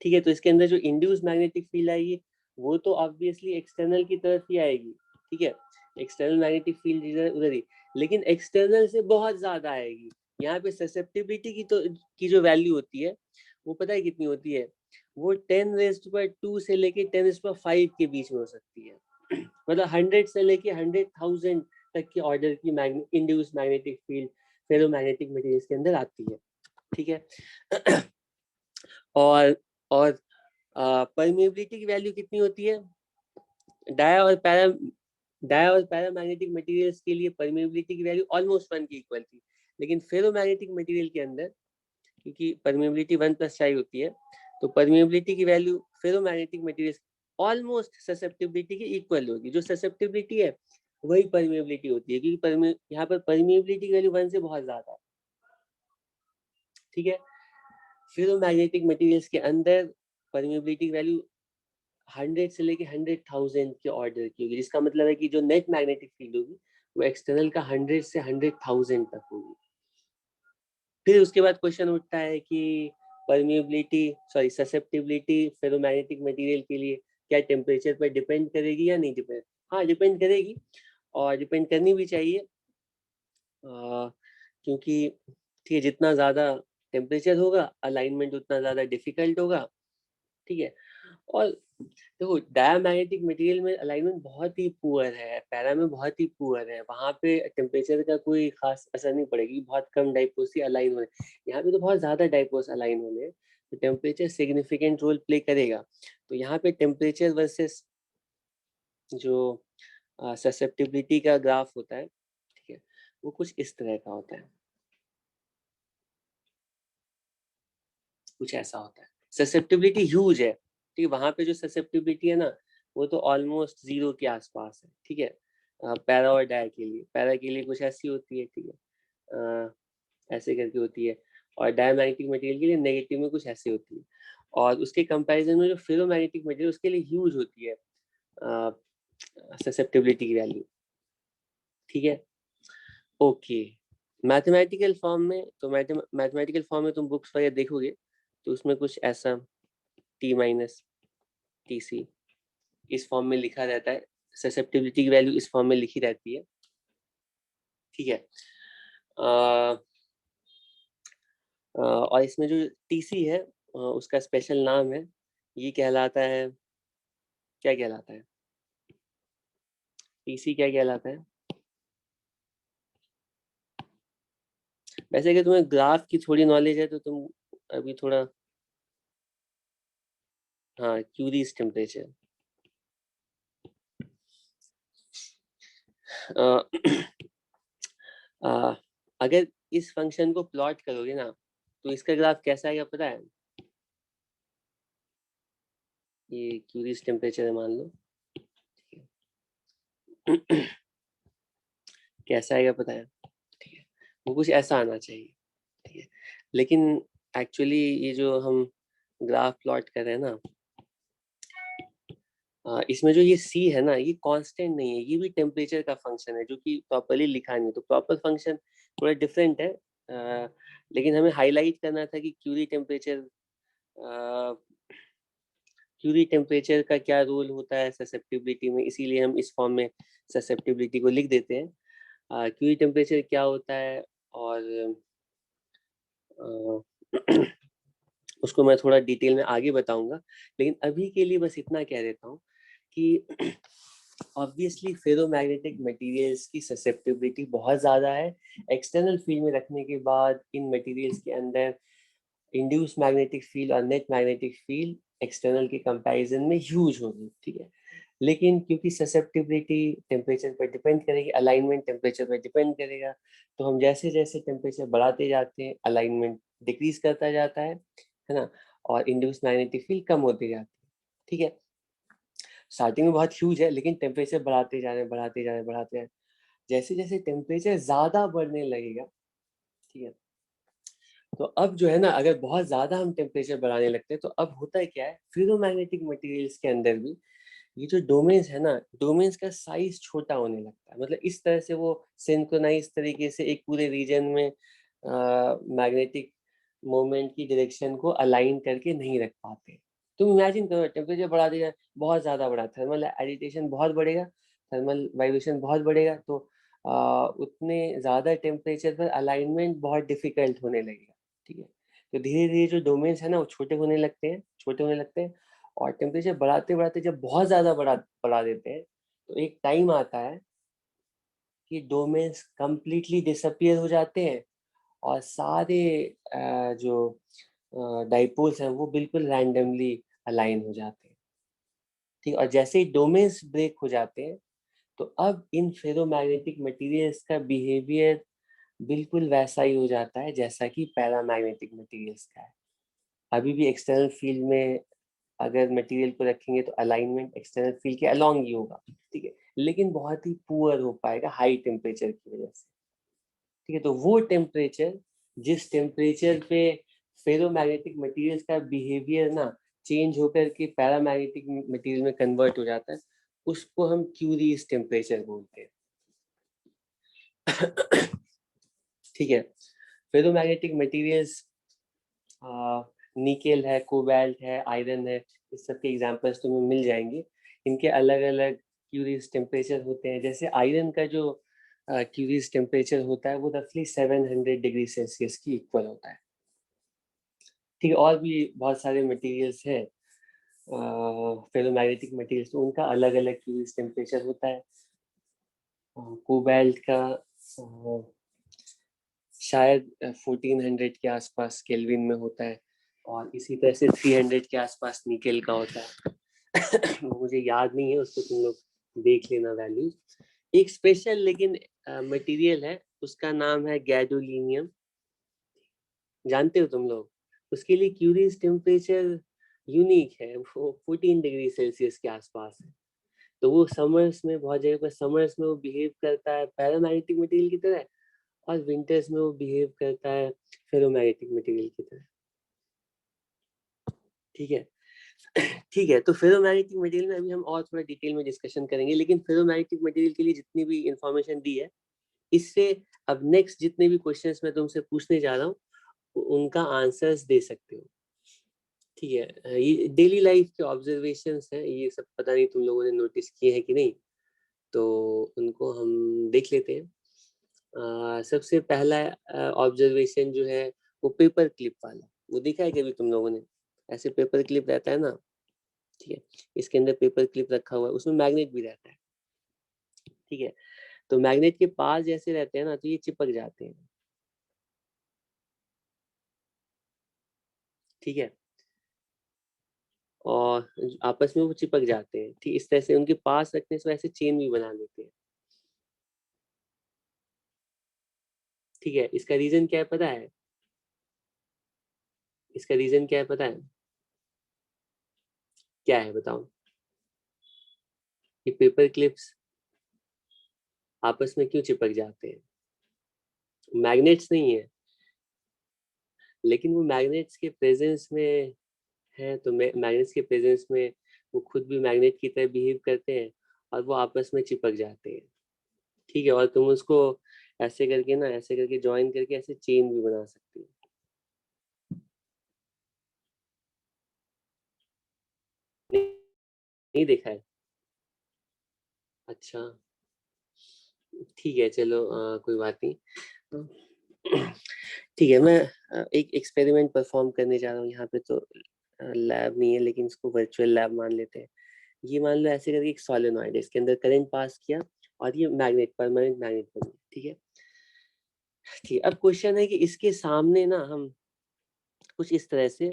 ठीक है, तो इसके अंदर जो इंड्यूस मैग्नेटिक फील्ड आएगी वो तो ऑब्वियसली एक्सटर्नल की तरफ ही आएगी, ठीक है, एक्सटर्नल मैग्नेटिक फील्ड इधर उधर ही, लेकिन एक्सटर्नल से बहुत ज्यादा आएगी। यहाँ पे ससेप्टिबिलिटी की जो वैल्यू होती है वो पता है कितनी होती है, वो 10⁻² से लेके 10⁵ के बीच में हो सकती है। मतलब 100 से लेके 100,000 तक के ऑर्डर की induce magnetic field ferromagnetic materials के अंदर आती है, ठीक है। और परमेबिलिटी की वैल्यू कितनी होती है? डाया और पैरामैग्नेटिक मटेरियल्स के लिए परमेबिलिटी की वैल्यू ऑलमोस्ट 1 की इक्वल थी, लेकिन फेरोमैग्नेटिक मटेरियल के अंदर क्योंकि परमेबिलिटी 1 + चाई होती है, तो परमेबिलिटी की value ferromagnetic materials almost susceptibility की इक्वल होगी। जो ससेप्टिबिलिटी है वही परमेबिलिटी होती है, क्योंकि यहाँ पर परमेबिलिटी की वैल्यू 1 से बहुत ज्यादा है, ठीक है। फेरोमैग्नेटिक मटेरियल्स के अंदर परमेबिलिटी की वैल्यू 100 से लेके 100,000 के ऑर्डर की होगी, जिसका मतलब है कि जो नेट मैग्नेटिक फील्ड होगी वो एक्सटर्नल का 100 से 100,000 तक होगी। फिर उसके बाद क्वेश्चन उठता है कि ससेप्टिबिलिटी फेरोमैग्नेटिक मटेरियल के लिए क्या टेम्परेचर पर डिपेंड करेगी या नहीं डिपेंड? हाँ, डिपेंड करेगी, और डिपेंड करनी भी चाहिए, क्योंकि ठीक है, जितना ज़्यादा टेम्परेचर होगा अलाइनमेंट उतना ज़्यादा डिफिकल्ट होगा, ठीक है। और देखो डायमैग्नेटिक मटेरियल में अलाइनमेंट बहुत ही पुअर है, पैरा में बहुत ही पुअर है, वहाँ पे टेम्परेचर का कोई खास असर नहीं पड़ेगी, बहुत कम डाइपोल्स ही अलाइन होने, यहाँ पे तो बहुत ज़्यादा डाइपोल्स अलाइन होने हैं, तो टेम्परेचर सिग्निफिकेंट रोल प्ले करेगा। तो यहाँ पे टेम्परेचर वर्सेस जो ससेप्टिबिलिटी का ग्राफ होता है, ठीक है, वो कुछ इस तरह का होता है, कुछ ऐसा होता है। ससेप्टिबिलिटी ह्यूज है, ठीक है, वहां पे जो ससेप्टिबिलिटी है ना वो तो ऑलमोस्ट 0 के आसपास है, ठीक है। पैरा और डाय के लिए कुछ ऐसी होती है, ठीक है, ऐसे करके होती है, और डायमैग्नेटिक मटेरियल के लिए नेगेटिव में कुछ ऐसी होती है, और उसके कंपैरिजन में जो फेरोमैग्नेटिक मटेरियल उसके लिए ह्यूज होती है ससेप्टिबिलिटी की वैल्यू, ठीक है। ओके, मैथमेटिकल फॉर्म में तो मैथमेटिकल फॉर्म में तुम बुक्स वगैरह देखोगे तो उसमें कुछ ऐसा T-TC इस फॉर्म में लिखा रहता है, ससेप्टिबिलिटी की वैल्यू इस फॉर्म में लिखी रहती है, ठीक है। और इसमें जो TC है उसका स्पेशल नाम है, ये कहलाता है, क्या कहलाता है? TC क्या कहलाता है? वैसे कि तुम्हें ग्राफ की थोड़ी नॉलेज है तो तुम अभी थोड़ा, हाँ, क्यूरीज टेम्परेचर। अगर इस फंक्शन को प्लॉट करोगे ना तो इसका ग्राफ कैसा आएगा पता है? ये क्यूरीज टेम्परेचर है मान लो, कैसा आएगा पता है? ठीक है, वो कुछ ऐसा आना चाहिए, ठीक है, लेकिन एक्चुअली ये जो हम ग्राफ प्लॉट कर रहे हैं ना, इसमें जो ये C है ना ये कांस्टेंट नहीं है, ये भी टेम्परेचर का फंक्शन है जो कि प्रॉपर्ली लिखा नहीं, तो प्रॉपर फंक्शन थोड़ा डिफरेंट है, लेकिन हमें हाईलाइट करना था कि क्यूरी टेम्परेचर का क्या रोल होता है ससेप्टिबिलिटी में, इसीलिए हम इस फॉर्म में ससेप्टिबिलिटी को लिख देते हैं। क्यूरी टेम्परेचर क्या होता है और उसको मैं थोड़ा डिटेल में आगे बताऊंगा, लेकिन अभी के लिए बस इतना कह देता हूँ कि ऑब्वियसली फेरोमैग्नेटिक मटेरियल्स की ससेप्टिबिलिटी बहुत ज़्यादा है, एक्सटर्नल फील्ड में रखने के बाद इन मटेरियल्स के अंदर इंड्यूस मैग्नेटिक फील्ड और नेट मैग्नेटिक फील्ड एक्सटर्नल के कंपैरिजन में ह्यूज होगी, ठीक है। लेकिन क्योंकि ससेप्टिबिलिटी टेम्परेचर पर डिपेंड करेगी, अलाइनमेंट टेम्परेचर पर डिपेंड करेगा, तो हम जैसे जैसे टेम्परेचर बढ़ाते जाते हैं अलाइनमेंट डिक्रीज करता जाता है ना, और इंड्यूस मैग्नेटिक फील्ड कम होती जाती है, ठीक है। स्टार्टिंग में बहुत ह्यूज है, लेकिन टेम्परेचर बढ़ाते जा रहे हैं, बढ़ाते जा रहे हैं, बढ़ाते जा रहे हैं, जैसे जैसे टेम्परेचर ज्यादा बढ़ने लगेगा, ठीक है, तो अब जो है ना अगर बहुत ज्यादा हम टेम्परेचर बढ़ाने लगते हैं तो अब होता है क्या है, फेरोमैग्नेटिक मटेरियल्स के अंदर भी ये जो डोमेन्स है ना, डोमेन्स का साइज छोटा होने लगता है, मतलब इस तरह से वो सिंक्रोनाइज तरीके से एक पूरे रीजन में मैग्नेटिक मोमेंट की डायरेक्शन को अलाइन करके नहीं रख पाते, तुम इमेजिन करो टेम्परेचर बढ़ा दिया, बहुत ज्यादा बढ़ा, थर्मल एजिटेशन बहुत बढ़ेगा, थर्मल वाइब्रेशन बहुत बढ़ेगा, तो उतने ज्यादा टेम्परेचर पर अलाइनमेंट बहुत डिफिकल्ट होने लगेगा। ठीक है, तो धीरे धीरे जो डोमेन्स है ना वो छोटे होने लगते हैं, छोटे होने लगते हैं, और टेम्परेचर बढ़ाते बढ़ाते जब बहुत ज्यादा बढ़ा देते हैं, तो एक टाइम आता है कि डोमेन्स कंप्लीटली डिसअपियर हो जाते हैं, और सारे जो डाइपोल्स हैं वो बिल्कुल रैंडमली अलाइन हो जाते हैं। ठीक, और जैसे ही डोमेन्स ब्रेक हो जाते हैं, तो अब इन फेरोमैग्नेटिक मटेरियल्स का बिहेवियर बिल्कुल वैसा ही हो जाता है जैसा कि पैरामैग्नेटिक मटेरियल्स का है। अभी भी एक्सटर्नल फील्ड में अगर मटेरियल को रखेंगे तो अलाइनमेंट एक्सटर्नल फील्ड के अलोंग ही होगा। ठीक है, लेकिन बहुत ही पुअर हो पाएगा हाई टेम्परेचर की वजह से। ठीक है, तो वो टेम्परेचर, जिस टेम्परेचर पे फेरोमैग्नेटिक मटेरियल्स का बिहेवियर ना चेंज होकर के पैरामैग्नेटिक मटेरियल में कन्वर्ट हो जाता है, उसको हम क्यूरीज टेम्परेचर बोलते हैं। ठीक है, फेरोमैग्नेटिक मटेरियल्स निकेल है, कोबाल्ट है, आयरन है, इस सब के एग्जांपल्स तुम्हें मिल जाएंगे। इनके अलग अलग क्यूरीज टेम्परेचर होते हैं। जैसे आयरन का जो क्यूरीज टेम्परेचर होता है वो रफली 700 डिग्री सेल्सियस की इक्वल होता है। ठीक है, और भी बहुत सारे मटेरियल्स हैं फेरोमैग्नेटिक मटेरियल्स, तो उनका अलग अलग क्यूरीज टेम्परेचर होता है। कोबाल्ट का शायद 1400 के आसपास केल्विन में होता है, और इसी तरह से 300 के आसपास निकेल का होता है। मुझे याद नहीं है, उसको तुम लोग देख लेना वैल्यूज। एक स्पेशल लेकिन मटेरियल है, उसका नाम है गैडोलीनियम, जानते हो तुम लोग? उसके लिए क्यूरीज टेम्परेचर यूनिक है, वो 14 डिग्री सेल्सियस के आसपास है। तो वो समर्स में, बहुत जगह पर समर्स में वो बिहेव करता है पैरामैग्नेटिक मटेरियल की तरह, और विंटर्स में वो बिहेव करता है फेरोमैग्नेटिक मटेरियल की तरह। ठीक है। ठीक है, तो फेरोमैग्नेटिक मटेरियल में अभी हम और थोड़ा डिटेल में डिस्कशन करेंगे, लेकिन फेरोमैग्नेटिक मटेरियल के लिए जितनी भी इंफॉर्मेशन दी है, इससे अब नेक्स्ट जितने भी क्वेश्चंस मैं तुमसे पूछने जा रहा हूँ उनका आंसर्स दे सकते हो। ठीक है, ये डेली लाइफ के ऑब्जर्वेशंस हैं, ये सब पता नहीं तुम लोगों ने नोटिस किए हैं कि नहीं, तो उनको हम देख लेते हैं। सबसे पहला ऑब्जर्वेशन जो है वो पेपर क्लिप वाला, वो देखा है कभी तुम लोगों ने? ऐसे पेपर क्लिप रहता है ना, ठीक है, इसके अंदर पेपर क्लिप रखा हुआ है, उसमें मैग्नेट भी रहता है। ठीक है, तो मैग्नेट के पास जैसे रहते हैं ना, तो ये चिपक जाते हैं। ठीक है, और आपस में वो चिपक जाते हैं। ठीक, इस तरह से उनके पास रखने से वैसे चेन भी बना लेते हैं। ठीक है, इसका रीजन क्या है पता है? इसका रीजन क्या है पता है? क्या है बताओ? ये पेपर क्लिप्स आपस में क्यों चिपक जाते हैं? मैग्नेट्स नहीं है, लेकिन वो मैग्नेट्स के प्रेजेंस में है, तो मैग्नेट्स के प्रेजेंस में वो खुद भी मैग्नेट की तरह बिहेव करते हैं, और वो आपस में चिपक जाते हैं। ठीक है, और तुम उसको ऐसे करके ना, ऐसे करके ज्वाइन करके ऐसे चेन भी बना सकती हो। नहीं, नहीं देखा है? अच्छा, ठीक है, चलो कोई बात नहीं। तो ठीक है, मैं एक एक्सपेरिमेंट परफॉर्म करने जा रहा हूँ यहाँ पे, तो लैब नहीं है लेकिन इसको वर्चुअल लैब मान लेते हैं। ये मान लो ऐसे करके एक सोलेनॉइड है, इसके अंदर करंट पास किया, और ये मैग्नेट, परमानेंट मैग्नेट बन गया। ठीक है, ठीक है, अब क्वेश्चन है कि इसके सामने ना हम कुछ इस तरह से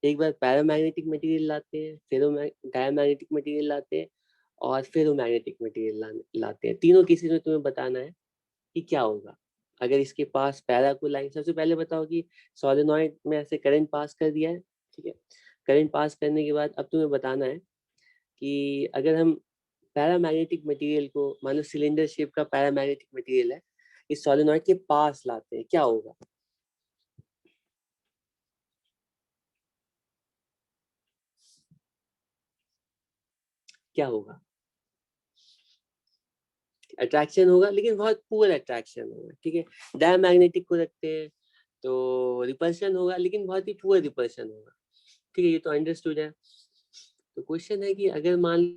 एक बार पैरामैग्नेटिक मटेरियल लाते हैं, डायमैग्नेटिक मटेरियल लाते हैं, और फेरोमैग्नेटिक मटेरियल लाते हैं। तीनों केसेस में तुम्हें बताना है कि क्या होगा अगर इसके पास पैरा को लाइन। सबसे पहले बताओ कि सोलेनॉइड में ऐसे करंट पास कर दिया है। ठीक है, करंट पास करने के बाद अब तुम्हें बताना है कि अगर हम पैरामैग्नेटिक मटेरियल को, मान लो सिलेंडर शेप का पैरामैग्नेटिक मटेरियल है, इस सोलेनॉइड के पास लाते हैं, क्या होगा? क्या होगा? अट्रैक्शन होगा, लेकिन बहुत पुअर अट्रैक्शन होगा। ठीक है, डायमैग्नेटिक को रखते हैं तो रिपल्शन होगा, लेकिन बहुत ही पुअर रिपल्शन होगा। ठीक है, ये तो अंडरस्टूड है। तो क्वेश्चन है कि अगर मान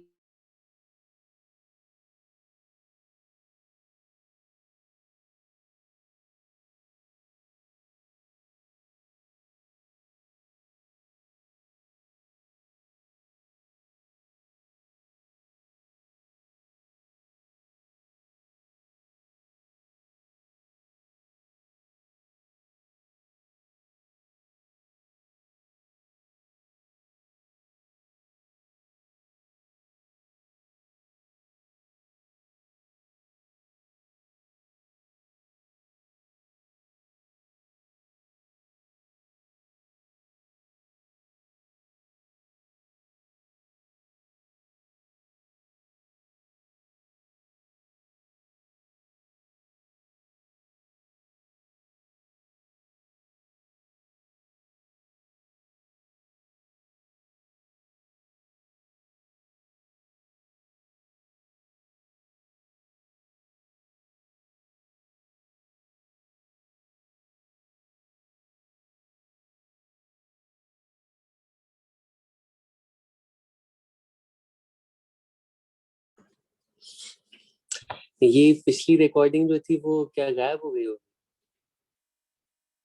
ये पिछली रिकॉर्डिंग जो थी वो क्या गायब हो गई हो?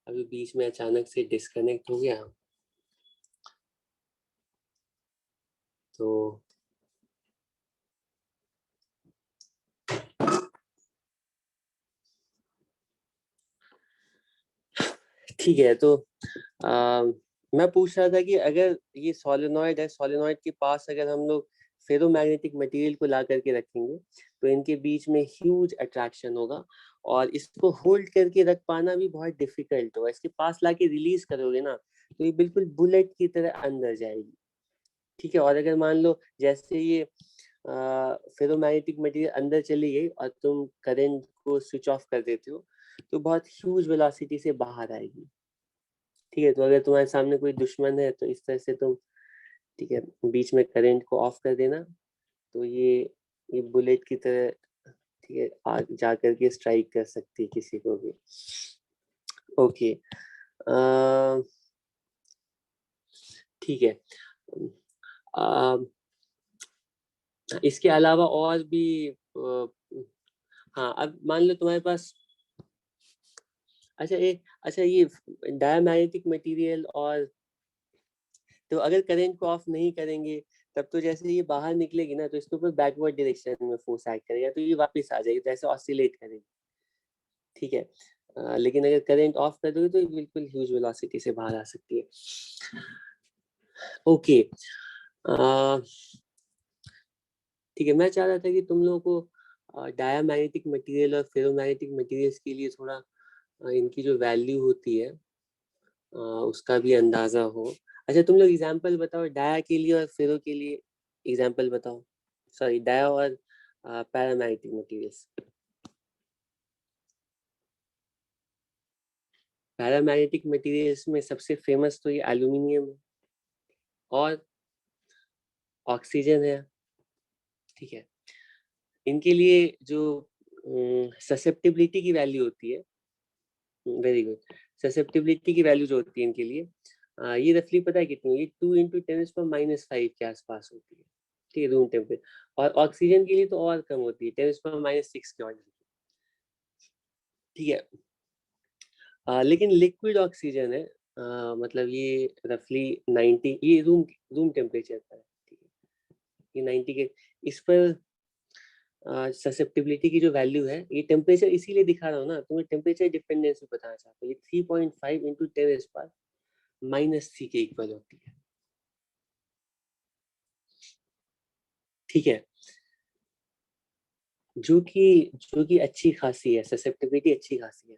अभी बीच में अचानक से डिस्कनेक्ट हो गया तो ठीक है। तो मैं पूछ रहा था कि अगर ये सोलेनॉइड है, सोलेनॉइड के पास अगर हम लोग फेरोमैग्नेटिक मटेरियल को ला करके रखेंगे तो इनके बीच में ह्यूज अट्रैक्शन होगा और इसको होल्ड करके रख पाना भी बहुत डिफिकल्ट होगा। इसके पास लाके रिलीज करोगे ना तो ये बिल्कुल बुलेट की तरह अंदर जाएगी। ठीक है, और अगर मान लो जैसे ये फेरोमैग्नेटिक मटेरियल अंदर चली गई और तुम करंट को स्विच ऑफ कर देते हो तो बहुत ह्यूज वेलोसिटी से बाहर आएगी। ठीक है, तो अगर तुम्हारे सामने कोई दुश्मन है तो इस तरह से तुम, ठीक है, बीच में करंट को ऑफ कर देना तो ये बुलेट की तरह, ठीक है, आग जा करके स्ट्राइक कर सकती है किसी को भी। ओके, ठीक है। अ, इसके अलावा और भी हाँ, अब मान लो तुम्हारे पास, अच्छा ये डायमैग्नेटिक मटेरियल, और तो अगर करंट को ऑफ नहीं करेंगे तब तो जैसे ये बाहर निकलेगी ना तो इसके ऊपर बैकवर्ड डायरेक्शन में फोर्स एक्ट करेगा तो ये वापस आ जाएगी, तो ऐसे ऑसिलेट करेगी। ठीक है, लेकिन अगर करंट ऑफ कर दोगे तो ये बिल्कुल ह्यूज वेलोसिटी से बाहर आ सकती है। ओके, ठीक है, मैं चाह रहा था कि तुम लोगों को डायमैग्नेटिक मटेरियल और फेरोमैग्नेटिक मटेरियल्स के लिए थोड़ा इनकी जो वैल्यू होती है उसका भी अंदाजा हो। अच्छा, तुम लोग एग्जांपल बताओ डाया के लिए और फेरो के लिए, एग्जांपल बताओ। सॉरी, डाया और पैरामैग्नेटिक मटेरियल्स। पैरामैग्नेटिक मटेरियल्स में सबसे फेमस तो ये एल्यूमिनियम है और ऑक्सीजन है। ठीक है, इनके लिए जो ससेप्टिबिलिटी की वैल्यू होती है, वेरी गुड, ससेप्टिबिलिटी की वैल्यू जो होती है इनके लिए, ये रफली पता है कितनी? ये 2 × 10⁻⁵ के आसपास होती है। ठीक है, रूम टेम्परेचर। और ऑक्सीजन के लिए तो और कम होती है, 10⁻⁶ के ऑर्डर की। ठीक है, लेकिन लिक्विड ऑक्सीजन है, मतलब ये रफली 90, ये रूम रूम टेम्परेचर पर है। ठीक है, ये 90 के इस पर ससेप्टिबिलिटी की जो वैल्यू है, ये टेम्परेचर इसीलिए दिखा रहा हूँ ना, तुम्हें टेम्परेचर डिपेंडेंस भी बताना चाहता हूँ। ये 3.5 × 10⁻⁻³ के इक्वल होती है। ठीक है, जो कि अच्छी खासी है, ससेप्टिबिलिटी अच्छी खासी है।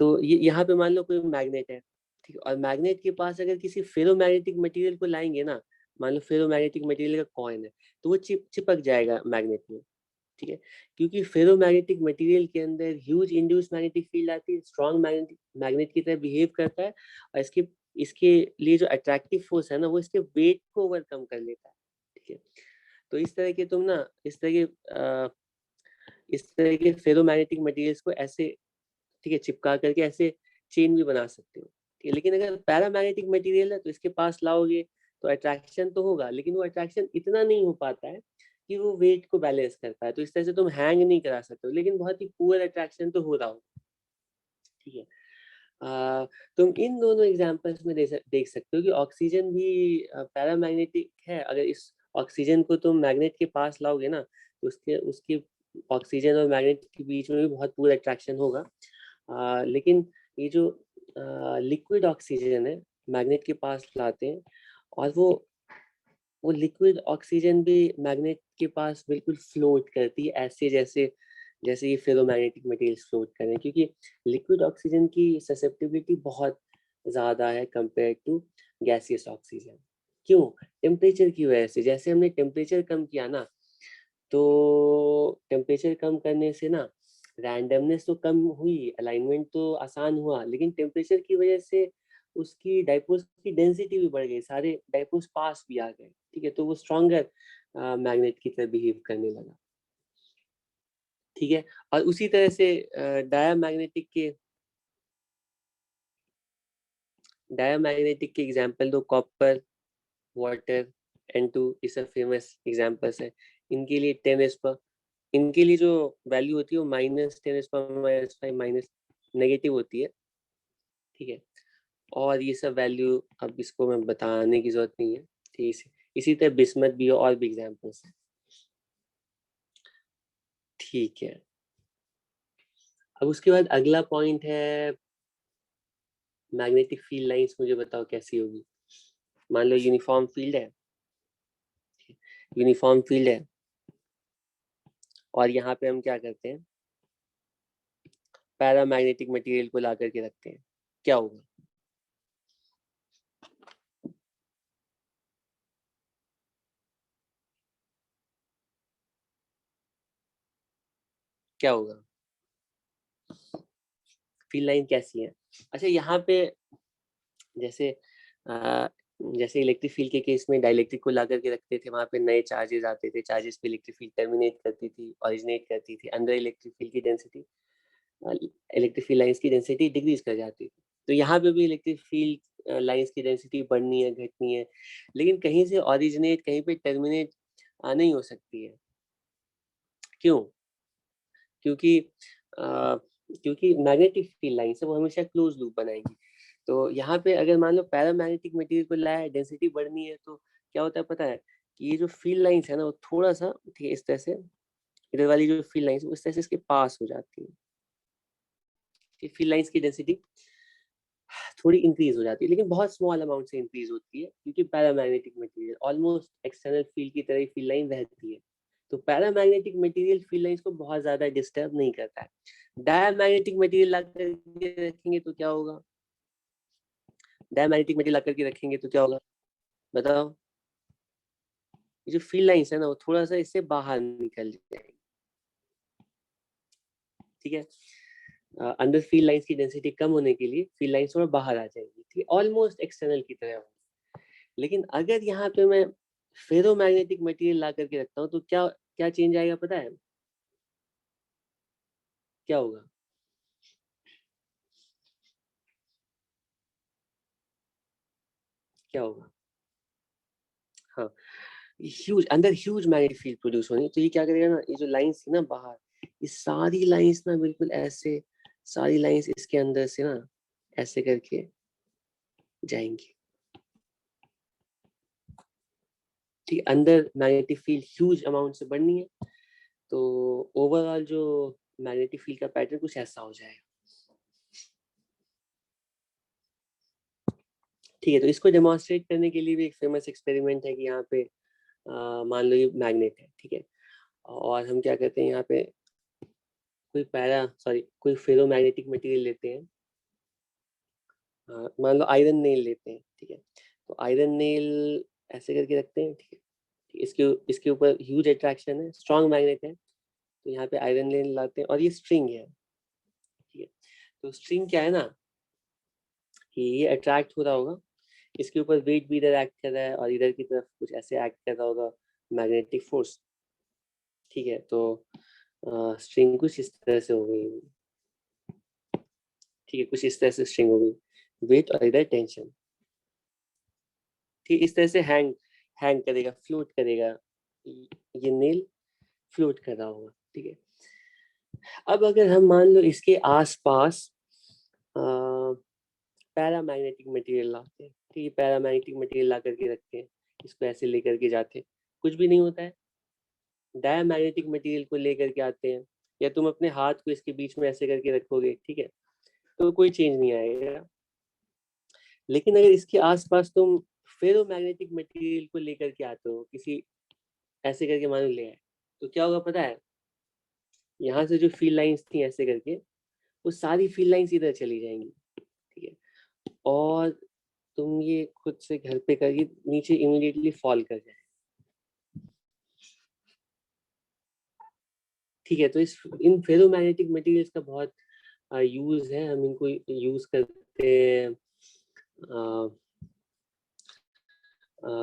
तो ये यहाँ पे मान लो कोई मैग्नेट है, ठीक है, और मैग्नेट के पास अगर किसी फेरोमैग्नेटिक मटेरियल को लाएंगे ना, मान लो फेरोमैग्नेटिक मटेरियल का कॉइन है तो वो चिपक जाएगा मैग्नेट में। ठीक है, क्योंकि फेरोमैग्नेटिक मटेरियल के अंदर ह्यूज इंड्यूस मैग्नेटिक फील्ड आती है, स्ट्रॉन्ग मैग्नेटिक मैग्नेट की तरह बिहेव करता है, और इसके इसके लिए जो अट्रैक्टिव फोर्स है ना वो इसके वेट को ओवरकम कर लेता है। ठीक है, तो इस तरह के तुम ना इस तरह के फेरोमैग्नेटिक मटेरियल्स को ऐसे, ठीक है, चिपका करके ऐसे चेन भी बना सकते हो। लेकिन अगर पैरामैग्नेटिक मटेरियल है तो इसके पास लाओगे तो अट्रैक्शन तो होगा, लेकिन वो अट्रैक्शन इतना नहीं हो पाता है कि वो वेट को बैलेंस कर पाए। तो इस तरह से तुम हैंग नहीं करा सकते हो, लेकिन बहुत ही पुअर अट्रैक्शन तो हो रहा हो। ठीक है, तुम इन दोनों एग्जांपल्स में देख सकते हो कि ऑक्सीजन भी पैरामैग्नेटिक है। अगर इस ऑक्सीजन को तुम मैग्नेट के पास लाओगे ना तो उसके उसके ऑक्सीजन और मैग्नेट के बीच में भी बहुत पूरा अट्रैक्शन होगा। लेकिन ये जो लिक्विड ऑक्सीजन है मैग्नेट के पास लाते हैं, और वो लिक्विड ऑक्सीजन भी मैग्नेट के पास बिल्कुल फ्लोट करती है, ऐसे जैसे जैसे ये फेरोमैग्नेटिक मटेरियल्स फ्लोट कर रहे हैं, क्योंकि लिक्विड ऑक्सीजन की ससेप्टिबिलिटी बहुत ज़्यादा है कंपेयर टू गैसियस ऑक्सीजन। क्यों? टेम्परेचर की वजह से। जैसे हमने टेम्परेचर कम किया ना, तो टेम्परेचर कम करने से ना रैंडमनेस तो कम हुई, अलाइनमेंट तो आसान हुआ, लेकिन टेम्परेचर की वजह से उसकी डाइपोल्स की डेंसिटी भी बढ़ गई, सारे डाइपोल्स पास भी आ गए। ठीक है, तो वो स्ट्रॉन्गर मैग्नेट की तरह बिहेव करने लगा। ठीक है, और उसी तरह से डायामैग्नेटिक के एग्जांपल दो, कॉपर, वाटर, N2, ये सब फेमस एग्जांपल्स है। इनके लिए 10⁻, इनके लिए जो वैल्यू होती है वो -10⁻⁻5 माइनस नेगेटिव होती है। ठीक है, और ये सब वैल्यू अब इसको मैं बताने की जरूरत नहीं है। ठीक है, इसी तरह बिस्मथ भी और भी एग्जांपल्स है। ठीक है, अब उसके बाद अगला पॉइंट है मैग्नेटिक फील्ड लाइंस। मुझे बताओ कैसी होगी। मान लो यूनिफॉर्म फील्ड है, यूनिफॉर्म फील्ड है, और यहाँ पे हम क्या करते हैं, पैरामैग्नेटिक मटेरियल को ला करके रखते हैं, क्या होगा? क्या होगा? फील्ड लाइन कैसी है? अच्छा, यहाँ पे जैसे जैसे इलेक्ट्रिक फील्ड के केस में डाइलेक्ट्रिक को ला करके रखते थे, वहां पे नए चार्जेस आते थे, चार्जेस पे इलेक्ट्रिक फील्ड टर्मिनेट करती थी, ओरिजिनेट करती थी, अंदर इलेक्ट्रिक फील्ड की डेंसिटी, इलेक्ट्रिक फील्ड लाइंस की डेंसिटी डिक्रीज कर जाती थी। तो यहाँ पे भी इलेक्ट्रिक फील्ड लाइंस की डेंसिटी बढ़नी है, घटनी है, लेकिन कहीं से ओरिजिनेट कहीं पे टर्मिनेट नहीं हो सकती है। क्यों? क्योंकि क्योंकि मैग्नेटिक फील्ड लाइन से वो हमेशा क्लोज लूप बनाएंगी। तो यहाँ पे अगर मान लो पैरामैग्नेटिक मटेरियल को लाया है, डेंसिटी बढ़नी है, तो क्या होता है पता है कि ये जो फील्ड लाइंस है ना, वो थोड़ा सा, ठीक है, इस तरह से इधर वाली जो फील्ड लाइंस है उस तरह से इसके पास हो जाती है। फील्ड लाइंस की डेंसिटी थोड़ी इंक्रीज हो जाती है, लेकिन बहुत स्मॉल अमाउंट से इंक्रीज होती है, क्योंकि paramagnetic material almost external field की तरह फील्ड लाइन रहती है। तो पैरामैग्नेटिक मटेरियल फील्ड लाइंस को बहुत ज्यादा डिस्टर्ब नहीं करता है। डायमैग्नेटिक मटेरियल ला करके रखेंगे तो क्या होगा? डायमैग्नेटिक मटेरियल ला करके रखेंगे तो क्या होगा? बताओ। ये जो फील्ड लाइंस है ना, वो थोड़ा सा इससे बाहर निकल जाएगी। ठीक है, अंदर फील्ड लाइंस की डेंसिटी कम होने के लिए फील्ड लाइंस थोड़ा बाहर आ जाएगी, ठीक है, ऑलमोस्ट एक्सटर्नल की तरह होगी। लेकिन अगर यहाँ पे मैं फेरोमैग्नेटिक मटेरियल ला करके रखता हूँ तो क्या क्या चेंज आएगा पता है? क्या होगा? क्या होगा? हाँ, ह्यूज अंदर ह्यूज मैग्नेटिक फील्ड प्रोड्यूस होनी। तो ये क्या करेगा ना, ये जो लाइंस थी ना बाहर, ये सारी लाइंस ना बिल्कुल ऐसे, सारी लाइंस इसके अंदर से ना ऐसे करके जाएंगी। ठीक, अंदर मैग्नेटिक फील्ड ह्यूज अमाउंट से बढ़नी है, तो ओवरऑल जो मैग्नेटिक फील्ड का पैटर्न कुछ ऐसा हो जाएगा। ठीक है, तो इसको डेमोन्स्ट्रेट करने के लिए भी एक फेमस एक्सपेरिमेंट है कि यहाँ पे मान लो ये मैग्नेट है, ठीक है, और हम क्या करते हैं, यहाँ पे कोई फेरोमैग्नेटिक मटेरियल लेते हैं, मान लो आयरन नेल लेते हैं, ठीक है, तो आयरन नेल ऐसे करके रखते हैं, ठीक है, इसके इसके ऊपर ह्यूज अट्रैक्शन है, स्ट्रॉन्ग मैग्नेट है, तो यहाँ पे आयरन नेल लाते हैं, और ये स्ट्रिंग है, ठीक है, तो स्ट्रिंग क्या है ना कि ये अट्रैक्ट हो रहा होगा, इसके ऊपर वेट भी इधर एक्ट कर रहा है, और इधर की तरफ कुछ ऐसे एक्ट कर रहा होगा मैग्नेटिक फोर्स। ठीक है, तो स्ट्रिंग कुछ इस तरह से हो गई, ठीक है, कुछ इस तरह से स्ट्रिंग हो गई। वेट और इधर टेंशन। ठीक, इस तरह से हैंग करेगा, फ्लोट करेगा, ये नेल फ्लोट कर रहा होगा। ठीक है, अब अगर हम मान लो इसके आसपास पैरामैग्नेटिक मटेरियल लाते हैं, ठीक है, पैरामैग्नेटिक मटेरियल ला करके रखते हैं, इसको ऐसे लेकर के जाते हैं, कुछ भी नहीं होता है। डायमैग्नेटिक मटेरियल को लेकर के आते हैं, या तुम अपने हाथ को इसके बीच में ऐसे करके रखोगे, ठीक है, तो कोई चेंज नहीं आएगा। लेकिन अगर इसके आसपास तुम फेरोमैग्नेटिक मटेरियल को लेकर के आते हो, किसी ऐसे करके मान ले आए, तो क्या होगा पता है, यहाँ से जो फील्ड लाइंस थी ऐसे करके, वो सारी फील्ड लाइंस इधर चली जाएंगी। ठीक है, और तुम ये खुद से घर पे करके नीचे इमीडिएटली फॉल कर जाए। ठीक है, तो इन फेरोमैग्नेटिक मटेरियल्स का बहुत यूज है, हम इनको यूज करते हैं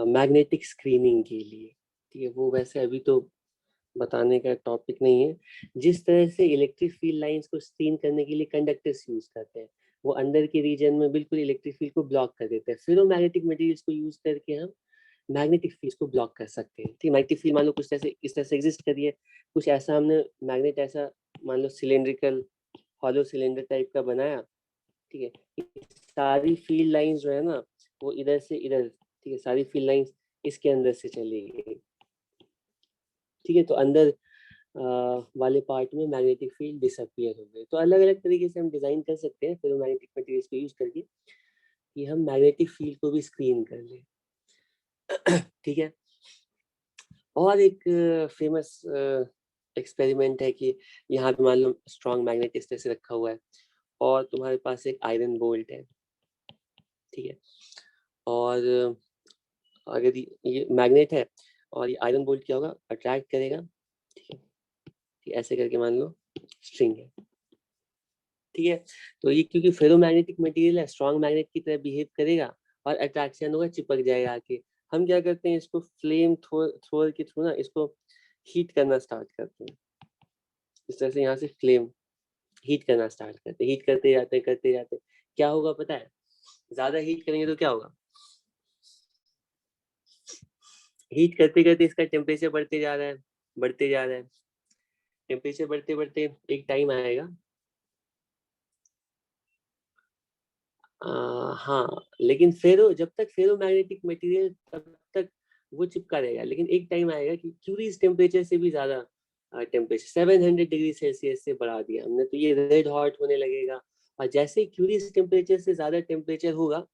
मैग्नेटिक स्क्रीनिंग के लिए। ठीक है, वो वैसे अभी तो बताने का टॉपिक नहीं है। जिस तरह से इलेक्ट्रिक फील्ड लाइंस को स्क्रीन करने के लिए कंडक्टर्स यूज करते हैं, वो अंदर के रीजन में बिल्कुल इलेक्ट्रिक फील्ड को ब्लॉक कर देते हैं, फेरोमैग्नेटिक मटेरियल्स को यूज करके हम मैग्नेटिक फील्ड को ब्लॉक कर सकते हैं। ठीक, मैग्नेटिक फील्ड मान लो कुछ ऐसे इस तरह से एग्जिस्ट करिए, कुछ ऐसा हमने मैग्नेट ऐसा मान लो सिलेंड्रिकल हॉलो सिलेंडर टाइप का बनाया। ठीक है, सारी फील्ड लाइंस जो है ना, वो इधर से इधर, ठीक है, सारी फील्ड लाइंस इसके अंदर से चली गई। ठीक है, तो अंदर वाले पार्ट में मैग्नेटिक फील्ड डिसअपियर हो गए। तो अलग अलग तरीके से हम डिजाइन कर सकते हैं फेरोमैग्नेटिक मटेरियल्स को यूज करके, कि हम मैग्नेटिक फील्ड को भी स्क्रीन कर लें। ठीक है, और एक फेमस एक्सपेरिमेंट है कि यहाँ पे मान लो स्ट्रॉन्ग मैग्नेट इस तरह से रखा हुआ है, और तुम्हारे पास एक आयरन बोल्ट है। ठीक है, और अगर ये मैग्नेट है और ये आयरन बोल्ट क्या होगा, अट्रैक्ट करेगा। ठीक है, ठीक, ऐसे करके मान लो स्ट्रिंग है। ठीक है, तो ये क्योंकि फेरोमैग्नेटिक मटेरियल है, स्ट्रॉन्ग मैग्नेट की तरह बिहेव करेगा, और अट्रैक्शन होगा, चिपक जाएगा आके। हम क्या करते हैं, इसको फ्लेम थ्रोअर के थ्रू ना इसको हीट करना स्टार्ट करते हैं। इस तरह से यहाँ से फ्लेम हीट करना स्टार्ट करते हैं, हीट करते जाते हैं। क्या होगा पता है, ज्यादा हीट करेंगे तो क्या होगा, हीट करते करते इसका टेम्परेचर बढ़ते जा रहा है, बढ़ते जा रहा है। टेम्परेचर बढ़ते बढ़ते एक टाइम आएगा, हाँ, लेकिन जब तक फेरोमैग्नेटिक मटेरियल तब तक वो चिपका रहेगा, लेकिन एक टाइम आएगा कि क्यूरीज टेम्परेचर से भी ज्यादा टेम्परेचर 700 डिग्री सेल्सियस से बढ़ा दिया हमने, तो ये रेड हॉट होने लगेगा। और जैसे ही क्यूरीज टेम्परेचर से ज्यादा टेम्परेचर होगा,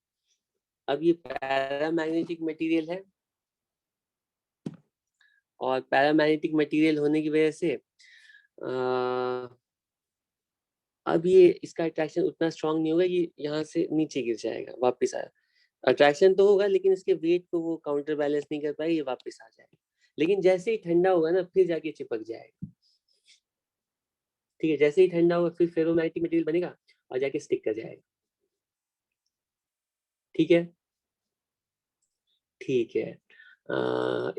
अब ये पैरामैग्नेटिक मटेरियल है, और पैरामैग्नेटिक मटेरियल होने की वजह से अब ये इसका अट्रैक्शन उतना स्ट्रांग नहीं होगा, ये यहाँ से नीचे गिर जाएगा, वापस आया। अट्रैक्शन तो होगा, लेकिन इसके वेट को वो काउंटर बैलेंस नहीं कर पाएगा, ये वापस आ जाएगा। लेकिन जैसे ही ठंडा होगा ना, फिर जाके चिपक जाएगा। ठीक है, जैसे ही ठंडा होगा फिर फेरोमैग्नेटिक मटेरियल बनेगा और जाके स्टिक कर जाएगा। ठीक है, ठीक है।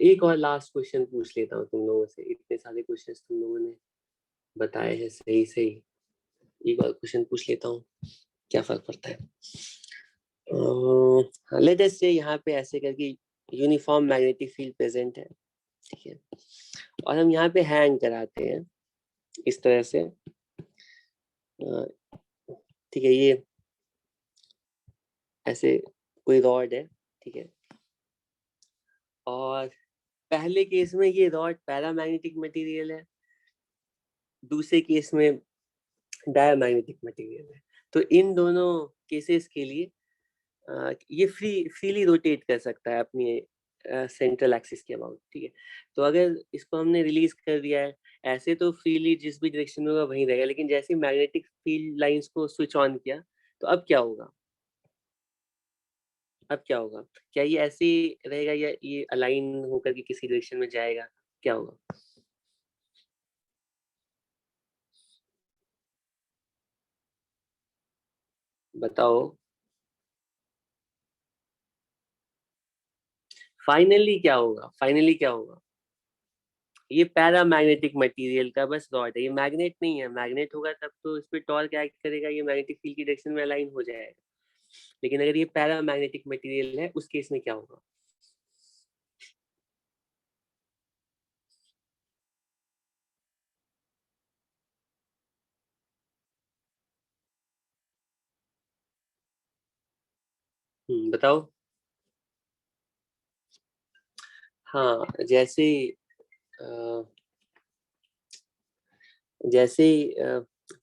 एक और लास्ट क्वेश्चन पूछ लेता हूँ तुम लोगों से, इतने सारे क्वेश्चन तुम लोगों ने बताए हैं सही सही। एक और क्वेश्चन पूछ लेता हूँ, क्या फर्क पड़ता है। लेट अस से यहाँ पे ऐसे करके यूनिफॉर्म मैग्नेटिक फील्ड प्रेजेंट है। ठीक है, और हम यहाँ पे हैंग कराते हैं इस तरह से। ठीक है, ये ऐसे कोई रॉड है। ठीक है, और पहले केस में ये रॉड पैरामैग्नेटिक मटेरियल है, दूसरे केस में डायमैग्नेटिक मटेरियल है। तो इन दोनों केसेस के लिए ये फ्रीली रोटेट कर सकता है अपनी सेंट्रल एक्सिस के अबाउट। ठीक है, तो अगर इसको हमने रिलीज कर दिया है, ऐसे तो फ्रीली जिस भी डायरेक्शन में होगा वहीं रहेगा, लेकिन जैसे मैग्नेटिक फील्ड लाइंस को स्विच ऑन किया, तो अब क्या होगा, अब क्या होगा, क्या ये ऐसे ही रहेगा या ये अलाइन होकर के किसी डायरेक्शन में जाएगा, क्या होगा बताओ। फाइनली क्या होगा, फाइनली क्या होगा, ये पैरामैग्नेटिक मटेरियल का बस रॉड है, ये मैग्नेट नहीं है। मैग्नेट होगा तब तो इस पे टॉर्क एक्ट करेगा, ये मैग्नेटिक फील्ड की डायरेक्शन में अलाइन हो जाएगा। लेकिन अगर ये पैरामैग्नेटिक मटेरियल है उस केस में क्या होगा? बताओ। हाँ, जैसे अ, जैसे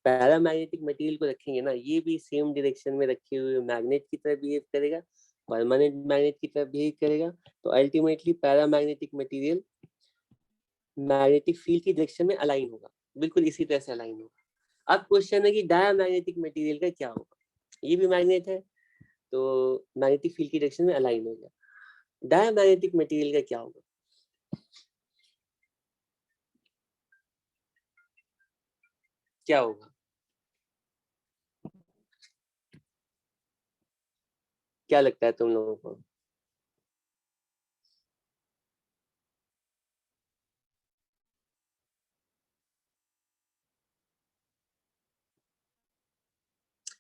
पैरामैग्नेटिक मटेरियल को रखेंगे ना, ये भी सेम डायरेक्शन में रखे हुए मैग्नेट की तरह बिहेव करेगा, परमानेंट मैग्नेट की तरह बिहेव करेगा। तो ultimately paramagnetic material magnetic field की डायरेक्शन में अलाइन होगा, बिल्कुल इसी तरह से अलाइन होगा। अब क्वेश्चन है कि डायमैग्नेटिक मटेरियल का क्या होगा? ये भी मैग्नेट है, तो मैग्नेटिक फील्ड की डायरेक्शन में अलाइन हो गया। डायमैग्नेटिक मटेरियल का क्या होगा? क्या होगा? क्या लगता है तुम लोगों को?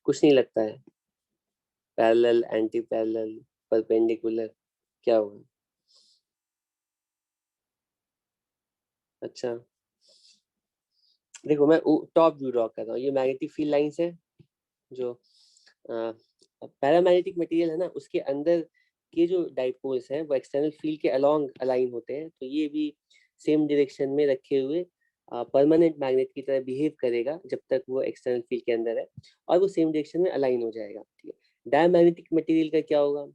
कुछ नहीं लगता है? पैरेलल, एंटी पैरेलल, परपेंडिकुलर, क्या होगा? अच्छा, देखो मैं टॉप व्यू ड्रॉ कर रहा हूँ। ये मैग्नेटिक फील्ड लाइंस है जो पैरामैग्नेटिक मटेरियल है ना, उसके अंदर के जो डाइपोल्स हैं वो एक्सटर्नल फील्ड के अलोंग अलाइन होते हैं। तो ये भी सेम डायरेक्शन में रखे हुए परमानेंट मैग्नेट की तरह बिहेव करेगा जब तक वो एक्सटर्नल फील्ड के अंदर है, और वो सेम डायरेक्शन में अलाइन हो जाएगा। ठीक है, डायमैग्नेटिक मटेरियल का क्या होगा?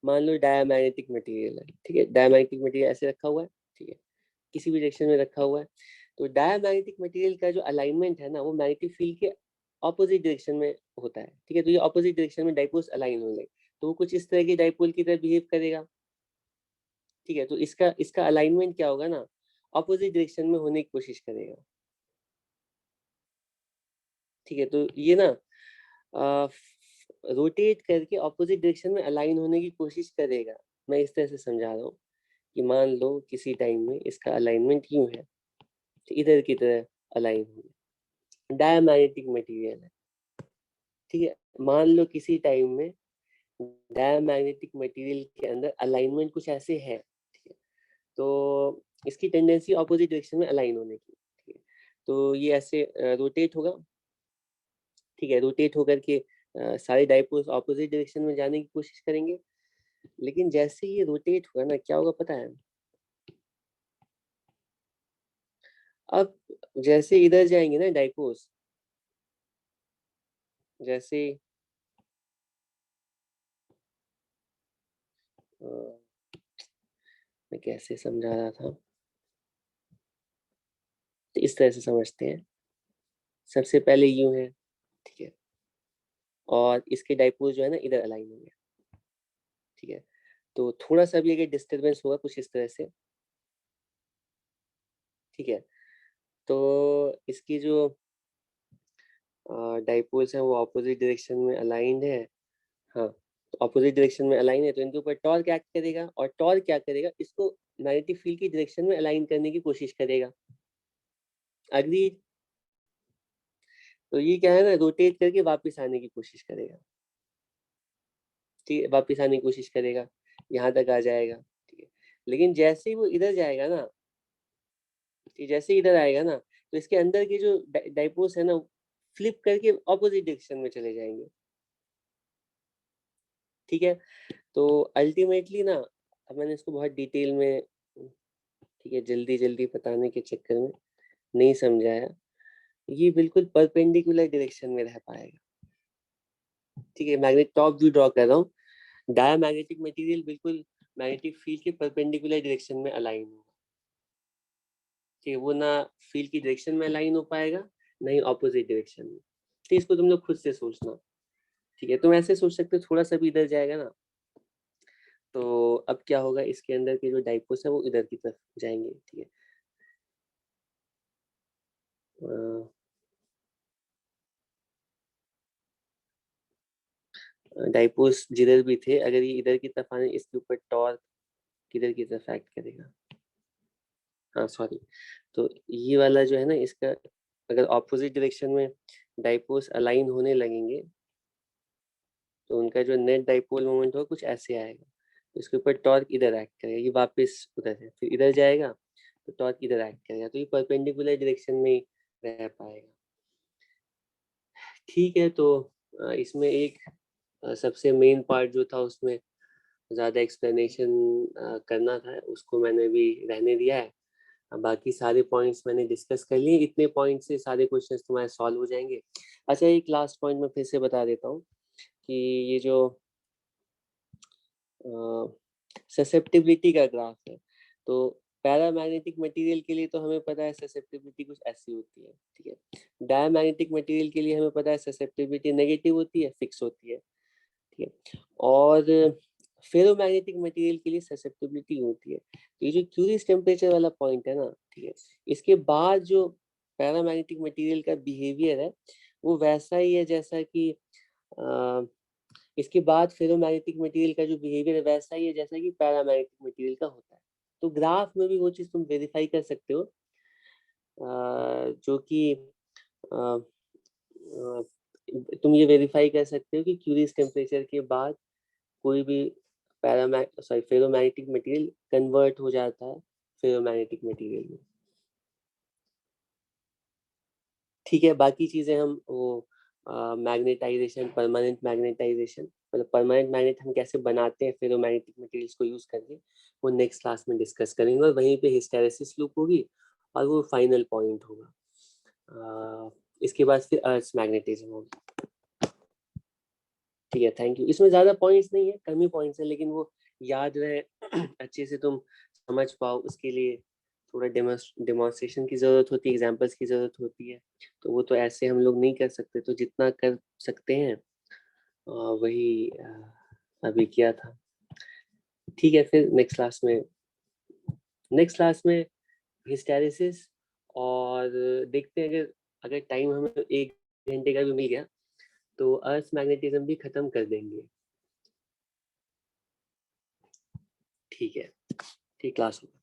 मान लो डायमैग्नेटिक मटेरियल है, ठीक है, डायमैग्नेटिक मटेरियल ऐसे रखा हुआ है, ठीक है, किसी भी डायरेक्शन में रखा हुआ है। तो डायमैग्नेटिक मटेरियल का जो अलाइनमेंट है ना, वो मैग्नेटिक फील्ड के ऑपोजिट डायरेक्शन में होता है। ठीक है, तो ये ऑपोजिट डायरेक्शन में डाइपोल्स अलाइन होंगे, तो वो कुछ इस तरह के डाइपोल की तरह बिहेव करेगा। ठीक है, तो इसका इसका अलाइनमेंट क्या होगा ना, ऑपोजिट डायरेक्शन में होने की कोशिश करेगा। ठीक है, तो ये ना रोटेट करके ऑपोजिट डायरेक्शन में अलाइन होने की कोशिश करेगा। मैं इस तरह से समझा रहा हूँ कि मान लो किसी टाइम में इसका अलाइनमेंट यूं है, तो इधर की तरह अलाइन हो, डायमैग्नेटिक मटेरियल है। ठीक है, मान लो किसी टाइम में डायमैग्नेटिक मटेरियल के अंदर अलाइनमेंट कुछ ऐसे है, ठीक है, तो इसकी टेंडेंसी ऑपोजिट डायरेक्शन में अलाइन होने की। ठीक है, तो ये ऐसे रोटेट होगा। ठीक है, रोटेट होकर के सारे डाइपोल्स ऑपोजिट डायरेक्शन में जाने की कोशिश करेंगे। लेकिन जैसे ये रोटेट होगा ना, क्या होगा पता है? अब जैसे इधर जाएंगे ना डाइपोल्स, जैसे मैं कैसे समझा रहा था, तो इस तरह से समझते हैं। सबसे पहले यूं है, ठीक है, और इसके डाइपोल जो है ना इधर अलाइन होंगे। ठीक है, तो थोड़ा सा भी अगर डिस्टरबेंस होगा कुछ इस तरह से, ठीक है, तो इसकी जो डाइपोल्स हैं वो ऑपोजिट डायरेक्शन में अलाइंड है। हाँ, तो ऑपोजिट डायरेक्शन में अलाइन है, तो इनके ऊपर टॉर्क एक्ट करेगा, और टॉर्क क्या करेगा, इसको मैग्नेटिक फील्ड की डायरेक्शन में अलाइन करने की कोशिश करेगा। अग्री? तो ये क्या है ना, रोटेट करके वापस आने की कोशिश करेगा। ठीक है, वापस आने की कोशिश करेगा, यहाँ तक आ जाएगा। ठीक है, लेकिन जैसे ही वो इधर जाएगा ना, जैसे ही इधर आएगा ना, तो इसके अंदर के जो डाइपोल्स है ना, फ्लिप करके ऑपोजिट डायरेक्शन में चले जाएंगे। ठीक है, तो अल्टीमेटली ना, अब मैंने इसको बहुत डिटेल में, ठीक है, जल्दी जल्दी बताने के चक्कर में नहीं समझाया। ये बिल्कुल परपेंडिकुलर डायरेक्शन में रह पाएगा। ठीक है, मैग्नेट टॉप व्यू ड्रॉ कर रहा हूँ। डायमैग्नेटिक मटेरियल बिल्कुल मैग्नेटिक फील्ड के परपेंडिकुलर डायरेक्शन में अलाइन होगा। ठीक है, वो ना फील्ड की डायरेक्शन में अलाइन हो पाएगा, नहीं ऑपोजिट डायरेक्शन में। तो इसको तुम लोग खुद से सोचना। ठीक है, तुम ऐसे सोच सकते हो, थोड़ा सा भी इधर जाएगा ना, तो अब क्या होगा, इसके अंदर के जो डाइपोल्स है वो इधर की तरफ जाएंगे। ठीक है, डाइपोल्स जिधर भी थे, अगर ये इधर की तरफ आने, इसके ऊपर टॉर्क किधर की तरफ एक्ट करेगा? हाँ सॉरी, तो ये वाला जो है ना, इसका अगर ऑपोजिट डायरेक्शन में डाइपोल्स अलाइन होने लगेंगे, तो उनका जो नेट डाइपोल मोमेंट होगा कुछ ऐसे आएगा, तो इसके ऊपर टॉर्क इधर एक्ट करेगा, ये वापस उधर है, फिर इधर जाएगा तो टॉर्क इधर एक्ट करेगा, तो ये परपेंडिकुलर डायरेक्शन में ही रह पाएगा। ठीक है, तो इसमें एक सबसे मेन पार्ट जो था उसमें ज़्यादा एक्सप्लेनेशन करना था, उसको मैंने भी रहने दिया है। बाकी सारे पॉइंट्स मैंने डिस्कस कर लिए, इतने पॉइंट से सारे क्वेश्चंस तुम्हारे सॉल्व हो जाएंगे। अच्छा, एक लास्ट पॉइंट मैं फिर से बता देता हूँ कि ये जो ससेप्टिबिलिटी का ग्राफ है, तो पैरामैग्नेटिक मटेरियल के लिए तो हमें पता है ससेप्टिबिलिटी कुछ ऐसी होती है, ठीक है। डायमैग्नेटिक मटेरियल के लिए हमें पता है ससेप्टिबिलिटी नेगेटिव होती है, फिक्स होती है, ठीक है। और फेरोमैग्नेटिक मटेरियल के लिए ससेप्टिबिलिटी होती है। तो ये जो क्यूरियस टेम्परेचर वाला पॉइंट है ना, ठीक है, इसके बाद जो पैरामैग्नेटिक मटेरियल का बिहेवियर है वो वैसा ही है जैसा कि इसके बाद फेरोमैग्नेटिक मटेरियल का जो बिहेवियर है वैसा ही है जैसा कि पैरामैग्नेटिक मटेरियल का होता है। तो ग्राफ में भी वो चीज़ तुम वेरीफाई कर सकते हो, जो कि तुम ये वेरीफाई कर सकते हो कि क्यूरियस टेम्परेचर के बाद कोई भी फेरोमैग्नेटिक मटेरियल कन्वर्ट हो जाता है फेरोमैग्नेटिक मटेरियल में। ठीक है, बाकी चीजें हम वो मैग्नेटाइजेशन, परमानेंट मैग्नेटाइजेशन, मतलब परमानेंट मैग्नेट हम कैसे बनाते हैं फेरोमैग्नेटिक मटेरियल्स को यूज करके, वो नेक्स्ट क्लास में डिस्कस करेंगे, और वहीं पे हिस्टैरिसीस लूप होगी और वो फाइनल पॉइंट होगा। इसके बाद फिर अर्थ मैग्नेटिज्म होगा। ठीक है, थैंक यू। इसमें ज्यादा पॉइंट्स नहीं है, कम ही पॉइंट्स है, लेकिन वो याद रहे अच्छे से तुम समझ पाओ, उसके लिए थोड़ा डेमोन्स्ट्रेशन की जरूरत होती है, एग्जांपल्स की जरूरत होती है, तो वो तो ऐसे हम लोग नहीं कर सकते, तो जितना कर सकते हैं वही अभी किया था। ठीक है, फिर नेक्स्ट क्लास में हिस्टैरिसीस, और देखते हैं अगर अगर टाइम हमें 1 घंटे का भी मिल गया तो अर्थ मैग्नेटिज्म भी खत्म कर देंगे। ठीक है, ठीक क्लास होगा।